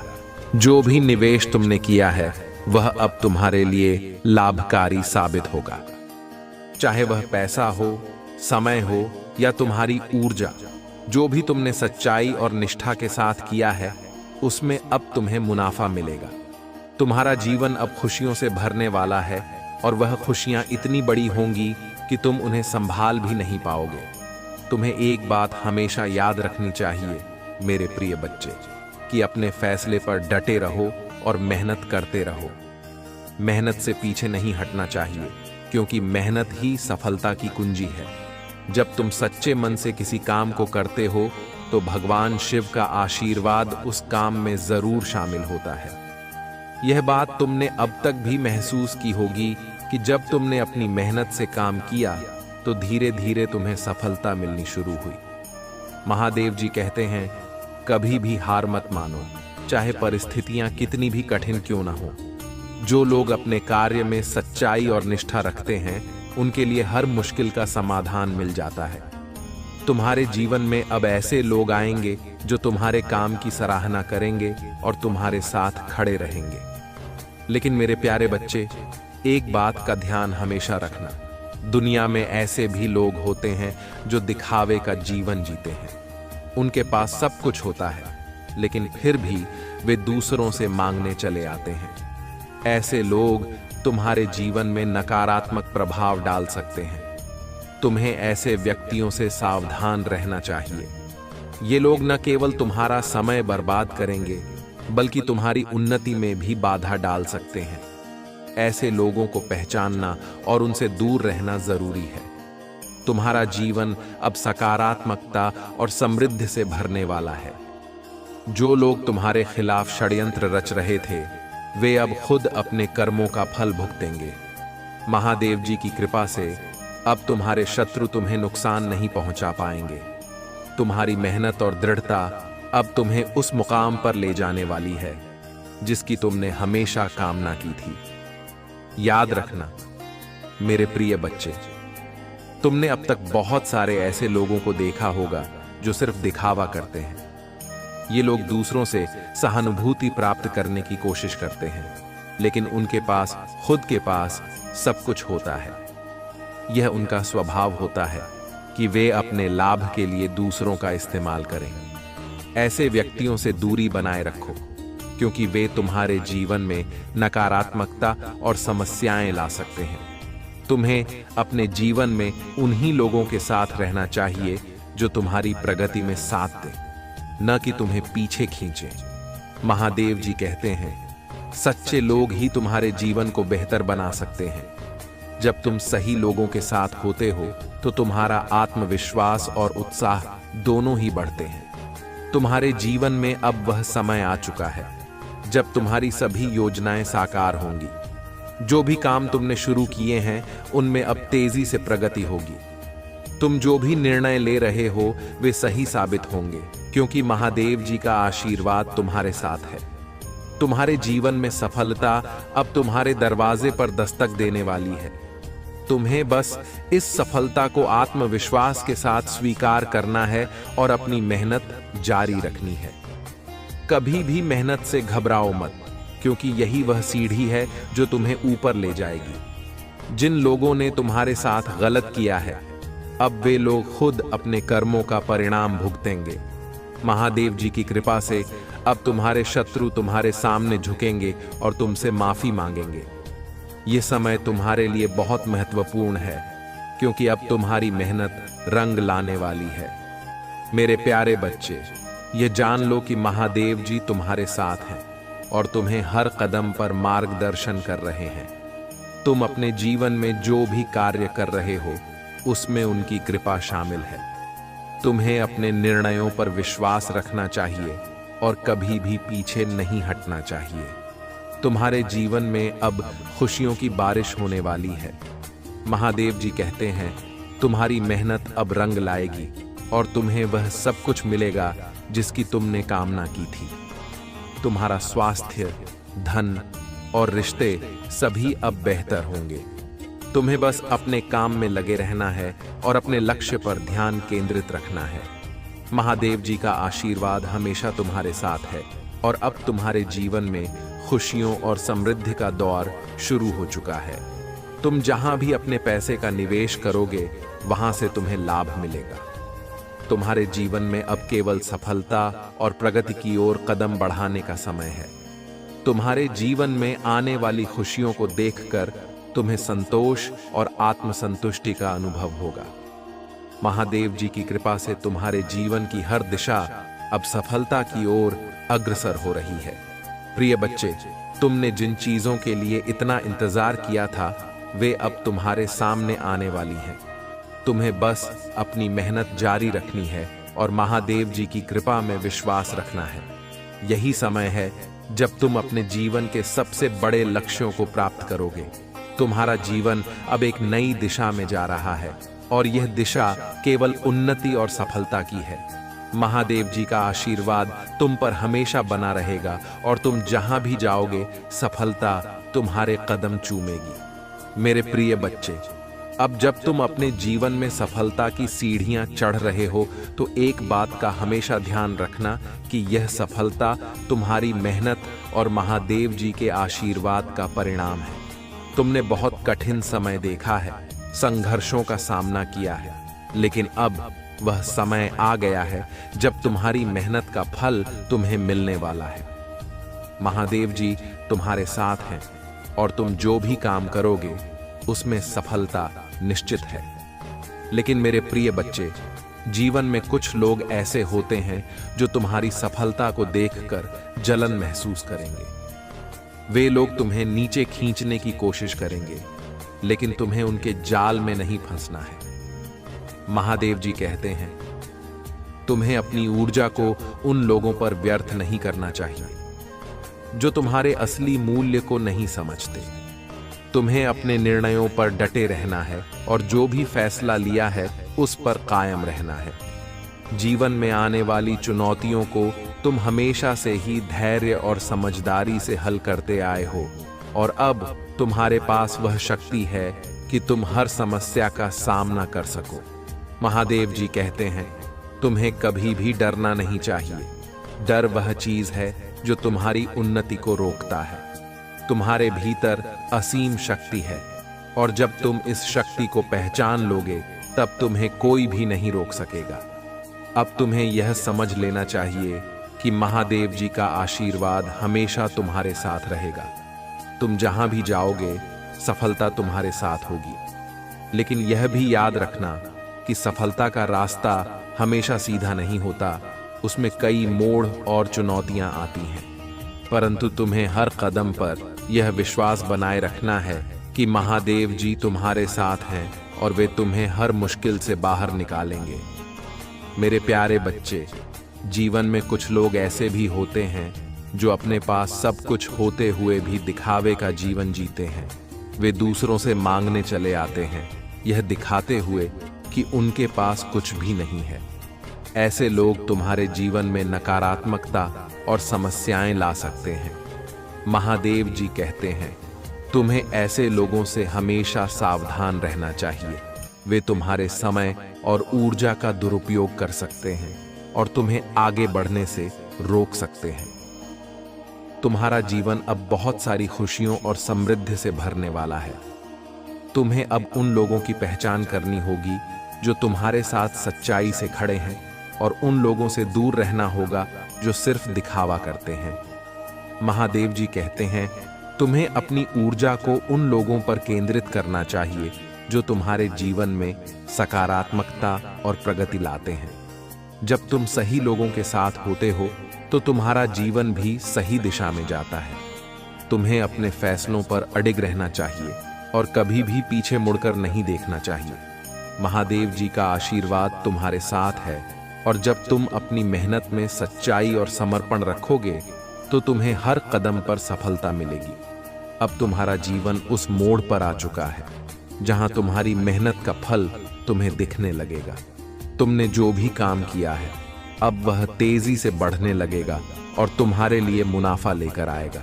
जो भी निवेश तुमने किया है, वह अब तुम्हारे लिए लाभकारी साबित होगा। चाहे वह पैसा हो, समय हो या तुम्हारी ऊर्जा, जो भी तुमने सच्चाई और निष्ठा के साथ किया है, उसमें अब तुम्हें मुनाफा मिलेगा। तुम्हारा जीवन अब खुशियों से भरने वाला है और वह खुशियां इतनी बड़ी होंगी कि तुम उन्हें संभाल भी नहीं पाओगे। तुम्हें एक बात हमेशा याद रखनी चाहिए मेरे प्रिय बच्चे, कि अपने फैसले पर डटे रहो और मेहनत करते रहो। मेहनत से पीछे नहीं हटना चाहिए, क्योंकि मेहनत ही सफलता की कुंजी है। जब तुम सच्चे मन से किसी काम को करते हो तो भगवान शिव का आशीर्वाद उस काम में जरूर शामिल होता है। यह बात तुमने अब तक भी महसूस की होगी कि जब तुमने अपनी मेहनत से काम किया तो धीरे धीरे तुम्हें सफलता मिलनी शुरू हुई। महादेव जी कहते हैं, कभी भी हार मत मानो, चाहे परिस्थितियां कितनी भी कठिन क्यों ना हो। जो लोग अपने कार्य में सच्चाई और निष्ठा रखते हैं, उनके लिए हर मुश्किल का समाधान मिल जाता है। तुम्हारे जीवन में अब ऐसे लोग आएंगे जो तुम्हारे काम की सराहना करेंगे और तुम्हारे साथ खड़े रहेंगे। लेकिन मेरे प्यारे बच्चे, एक बात का ध्यान हमेशा रखना, दुनिया में ऐसे भी लोग होते हैं जो दिखावे का जीवन जीते हैं। उनके पास सब कुछ होता है, लेकिन फिर भी वे दूसरों से मांगने चले आते हैं। ऐसे लोग तुम्हारे जीवन में नकारात्मक प्रभाव डाल सकते हैं। तुम्हें ऐसे व्यक्तियों से सावधान रहना चाहिए। ये लोग न केवल तुम्हारा समय बर्बाद करेंगे, बल्कि तुम्हारी उन्नति में भी बाधा डाल सकते हैं। ऐसे लोगों को पहचानना और उनसे दूर रहना जरूरी है। तुम्हारा जीवन अब सकारात्मकता और समृद्धि से भरने वाला है। जो लोग तुम्हारे खिलाफ षड्यंत्र रच रहे थे, वे अब खुद अपने कर्मों का फल भुगतेंगे। महादेव जी की कृपा से अब तुम्हारे शत्रु तुम्हें नुकसान नहीं पहुंचा पाएंगे। तुम्हारी मेहनत और दृढ़ता अब तुम्हें उस मुकाम पर ले जाने वाली है जिसकी तुमने हमेशा कामना की थी। याद रखना मेरे प्रिय बच्चे, तुमने अब तक बहुत सारे ऐसे लोगों को देखा होगा जो सिर्फ दिखावा करते हैं। ये लोग दूसरों से सहानुभूति प्राप्त करने की कोशिश करते हैं, लेकिन उनके पास खुद के पास सब कुछ होता है। यह उनका स्वभाव होता है कि वे अपने लाभ के लिए दूसरों का इस्तेमाल करें। ऐसे व्यक्तियों से दूरी बनाए रखो, क्योंकि वे तुम्हारे जीवन में नकारात्मकता और समस्याएं ला सकते हैं। तुम्हें अपने जीवन में उन्हीं लोगों के साथ रहना चाहिए जो तुम्हारी प्रगति में साथ दें, न कि तुम्हें पीछे खींचे। महादेव जी कहते हैं, सच्चे लोग ही तुम्हारे जीवन को बेहतर बना सकते हैं। जब तुम सही लोगों के साथ होते हो तो तुम्हारा आत्मविश्वास और उत्साह दोनों ही बढ़ते हैं। तुम्हारे जीवन में अब वह समय आ चुका है जब तुम्हारी सभी योजनाएं साकार होंगी। जो भी काम तुमने शुरू किए हैं उनमें अब तेजी से प्रगति होगी। तुम जो भी निर्णय ले रहे हो वे सही साबित होंगे, क्योंकि महादेव जी का आशीर्वाद तुम्हारे साथ है। तुम्हारे जीवन में सफलता अब तुम्हारे दरवाजे पर दस्तक देने वाली है। तुम्हें बस इस सफलता को आत्मविश्वास के साथ स्वीकार करना है और अपनी मेहनत जारी रखनी है। कभी भी मेहनत से घबराओ मत, क्योंकि यही वह सीढ़ी है जो तुम्हें ऊपर ले जाएगी। जिन लोगों ने तुम्हारे साथ गलत किया है, अब वे लोग खुद अपने कर्मों का परिणाम भुगतेंगे। महादेव जी की कृपा से अब तुम्हारे शत्रु तुम्हारे सामने झुकेंगे और तुमसे माफी मांगेंगे। ये समय तुम्हारे लिए बहुत महत्वपूर्ण है, क्योंकि अब तुम्हारी मेहनत रंग लाने वाली है। मेरे प्यारे बच्चे, ये जान लो कि महादेव जी तुम्हारे साथ हैं और तुम्हें हर कदम पर मार्गदर्शन कर रहे हैं। तुम अपने जीवन में जो भी कार्य कर रहे हो उसमें उनकी कृपा शामिल है। तुम्हें अपने निर्णयों पर विश्वास रखना चाहिए और कभी भी पीछे नहीं हटना चाहिए। तुम्हारे जीवन में अब खुशियों की बारिश होने वाली है। महादेव जी कहते हैं, तुम्हारी मेहनत अब रंग लाएगी और तुम्हें वह सब कुछ मिलेगा जिसकी तुमने कामना की थी। तुम्हारा स्वास्थ्य, धन और रिश्ते सभी अब बेहतर होंगे। तुम्हें बस अपने काम में लगे रहना है और अपने लक्ष्य पर ध्यान केंद्रित रखना है। महादेव जी का आशीर्वाद हमेशा तुम्हारे साथ है और अब तुम्हारे जीवन में खुशियों और समृद्धि का दौर शुरू हो चुका है। तुम जहां भी अपने पैसे का निवेश करोगे, वहां से तुम्हें लाभ मिलेगा। तुम्हारे जीवन में अब केवल सफलता और प्रगति की ओर कदम बढ़ाने का समय है। तुम्हारे जीवन में आने वाली खुशियों को देखकर तुम्हें संतोष और आत्मसंतुष्टि का अनुभव होगा। महादेव जी की कृपा से तुम्हारे जीवन की हर दिशा अब सफलता की ओर अग्रसर हो रही है। प्रिय बच्चे, तुमने जिन चीजों के लिए इतना इंतजार किया था, वे अब तुम्हारे सामने आने वाली हैं। तुम्हें बस अपनी मेहनत जारी रखनी है और महादेव जी की कृपा में विश्वास रखना है। यही समय है जब तुम अपने जीवन के सबसे बड़े लक्ष्यों को प्राप्त करोगे। तुम्हारा जीवन अब एक नई दिशा में जा रहा है और यह दिशा केवल उन्नति और सफलता की है। महादेव जी का आशीर्वाद तुम पर हमेशा बना रहेगा और तुम जहां भी जाओगे, सफलता तुम्हारे कदम चूमेगी। मेरे प्रिय बच्चे, अब जब तुम अपने जीवन में सफलता की सीढ़ियां चढ़ रहे हो, तो एक बात का हमेशा ध्यान रखना कि यह सफलता तुम्हारी मेहनत और महादेव जी के आशीर्वाद का परिणाम है। तुमने बहुत कठिन समय देखा है, संघर्षों का सामना किया है, लेकिन अब वह समय आ गया है जब तुम्हारी मेहनत का फल तुम्हें मिलने वाला है। महादेव जी तुम्हारे साथ हैं और तुम जो भी काम करोगे उसमें सफलता निश्चित है। लेकिन मेरे प्रिय बच्चे, जीवन में कुछ लोग ऐसे होते हैं जो तुम्हारी सफलता को देखकर जलन महसूस करेंगे। वे लोग तुम्हें नीचे खींचने की कोशिश करेंगे, लेकिन तुम्हें उनके जाल में नहीं फंसना है। महादेव जी कहते हैं, तुम्हें अपनी ऊर्जा को उन लोगों पर व्यर्थ नहीं करना चाहिए जो तुम्हारे असली मूल्य को नहीं समझते। तुम्हें अपने निर्णयों पर डटे रहना है और जो भी फैसला लिया है उस पर कायम रहना है। जीवन में आने वाली चुनौतियों को तुम हमेशा से ही धैर्य और समझदारी से हल करते आए हो और अब तुम्हारे पास वह शक्ति है कि तुम हर समस्या का सामना कर सको। महादेव जी कहते हैं, तुम्हें कभी भी डरना नहीं चाहिए। डर वह चीज है जो तुम्हारी उन्नति को रोकता है। तुम्हारे भीतर असीम शक्ति है और जब तुम इस शक्ति को पहचान लोगे तब तुम्हें कोई भी नहीं रोक सकेगा। अब तुम्हें यह समझ लेना चाहिए कि महादेव जी का आशीर्वाद हमेशा तुम्हारे साथ रहेगा। तुम जहां भी जाओगे सफलता तुम्हारे साथ होगी। लेकिन यह भी याद रखना कि सफलता का रास्ता हमेशा सीधा नहीं होता, उसमें कई मोड़ और चुनौतियां आती हैं। परंतु तुम्हें हर कदम पर यह विश्वास बनाए रखना है कि महादेव जी तुम्हारे साथ हैं और वे तुम्हें हर मुश्किल से बाहर निकालेंगे। मेरे प्यारे बच्चे, जीवन में कुछ लोग ऐसे भी होते हैं जो अपने पास सब कुछ होते हुए भी दिखावे का जीवन जीते हैं। वे दूसरों से मांगने चले आते हैं, यह दिखाते हुए कि उनके पास कुछ भी नहीं है। ऐसे लोग तुम्हारे जीवन में नकारात्मकता और समस्याएं ला सकते हैं। महादेव जी कहते हैं, तुम्हें ऐसे लोगों से हमेशा सावधान रहना चाहिए। वे तुम्हारे समय और ऊर्जा का दुरुपयोग कर सकते हैं और तुम्हें आगे बढ़ने से रोक सकते हैं। तुम्हारा जीवन अब बहुत सारी खुशियों और समृद्धि से भरने वाला है। तुम्हें अब उन लोगों की पहचान करनी होगी जो तुम्हारे साथ सच्चाई से खड़े हैं और उन लोगों से दूर रहना होगा जो सिर्फ दिखावा करते हैं। महादेव जी कहते हैं, तुम्हें अपनी ऊर्जा को उन लोगों पर केंद्रित करना चाहिए जो तुम्हारे जीवन में सकारात्मकता और प्रगति लाते हैं। जब तुम सही लोगों के साथ होते हो तो तुम्हारा जीवन भी सही दिशा में जाता है। तुम्हें अपने फैसलों पर अडिग रहना चाहिए और कभी भी पीछे मुड़कर नहीं देखना चाहिए। महादेव जी का आशीर्वाद तुम्हारे साथ है और जब तुम अपनी मेहनत में सच्चाई और समर्पण रखोगे तो तुम्हें हर कदम पर सफलता मिलेगी। अब तुम्हारा जीवन उस मोड़ पर आ चुका है जहां तुम्हारी मेहनत का फल तुम्हें दिखने लगेगा। तुमने जो भी काम किया है अब वह तेजी से बढ़ने लगेगा और तुम्हारे लिए मुनाफा लेकर आएगा।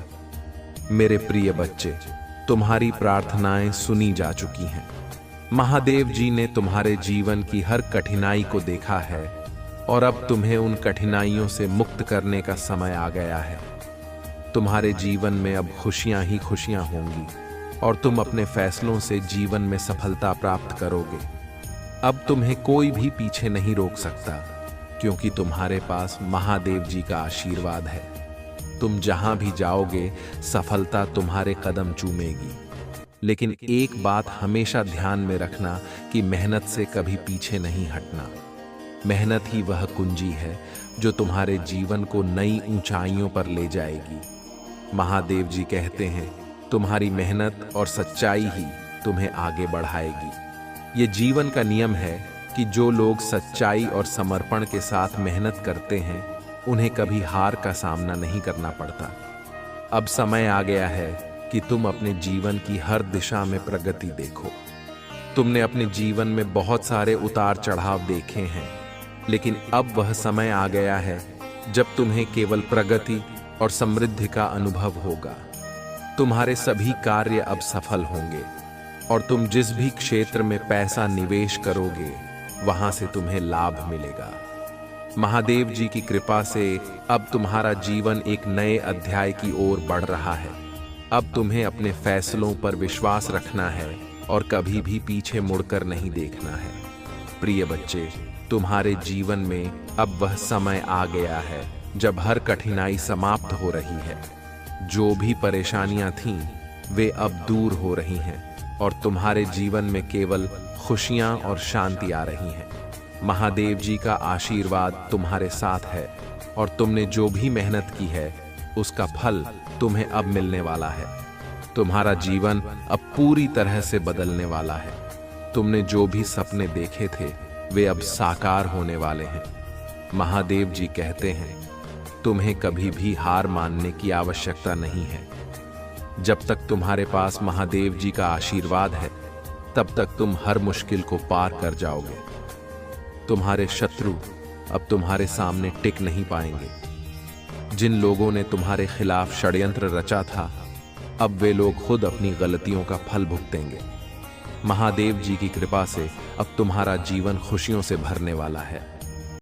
मेरे प्रिय बच्चे, तुम्हारी प्रार्थनाएं सुनी जा चुकी हैं। महादेव जी ने तुम्हारे जीवन की हर कठिनाई को देखा है और अब तुम्हें उन कठिनाइयों से मुक्त करने का समय आ गया है। तुम्हारे जीवन में अब खुशियां ही खुशियां होंगी और तुम अपने फैसलों से जीवन में सफलता प्राप्त करोगे। अब तुम्हें कोई भी पीछे नहीं रोक सकता क्योंकि तुम्हारे पास महादेव जी का आशीर्वाद है। तुम जहां भी जाओगे सफलता तुम्हारे कदम चूमेगी। लेकिन एक बात हमेशा ध्यान में रखना कि मेहनत से कभी पीछे नहीं हटना। मेहनत ही वह कुंजी है जो तुम्हारे जीवन को नई ऊंचाइयों पर ले जाएगी। महादेव जी कहते हैं, तुम्हारी मेहनत और सच्चाई ही तुम्हें आगे बढ़ाएगी। ये जीवन का नियम है कि जो लोग सच्चाई और समर्पण के साथ मेहनत करते हैं उन्हें कभी हार का सामना नहीं करना पड़ता। अब समय आ गया है कि तुम अपने जीवन की हर दिशा में प्रगति देखो। तुमने अपने जीवन में बहुत सारे उतार चढ़ाव देखे हैं, लेकिन अब वह समय आ गया है जब तुम्हें केवल प्रगति और समृद्धि का अनुभव होगा। तुम्हारे सभी कार्य अब सफल होंगे और तुम जिस भी क्षेत्र में पैसा निवेश करोगे वहां से तुम्हें लाभ मिलेगा। महादेव जी की कृपा से अब तुम्हारा जीवन एक नए अध्याय की ओर बढ़ रहा है। अब तुम्हें अपने फैसलों पर विश्वास रखना है और कभी भी पीछे मुड़कर नहीं देखना है। प्रिय बच्चे, तुम्हारे जीवन में अब वह समय आ गया है जब हर कठिनाई समाप्त हो रही है। जो भी परेशानियां थीं, वे अब दूर हो रही हैं और तुम्हारे जीवन में केवल खुशियां और शांति आ रही हैं। महादेव जी का आशीर्वाद तुम्हारे साथ है और तुमने जो भी मेहनत की है उसका फल तुम्हें अब मिलने वाला है। तुम्हारा जीवन अब पूरी तरह से बदलने वाला है। तुमने जो भी सपने देखे थे वे अब साकार होने वाले हैं। महादेव जी कहते हैं, तुम्हें कभी भी हार मानने की आवश्यकता नहीं है। जब तक तुम्हारे पास महादेव जी का आशीर्वाद है, तब तक तुम हर मुश्किल को पार कर जाओगे। तुम्हारे शत्रु अब तुम्हारे सामने टिक नहीं पाएंगे। जिन लोगों ने तुम्हारे खिलाफ षड्यंत्र रचा था, अब वे लोग खुद अपनी गलतियों का फल भुगतेंगे। महादेव जी की कृपा से अब तुम्हारा जीवन खुशियों से भरने वाला है।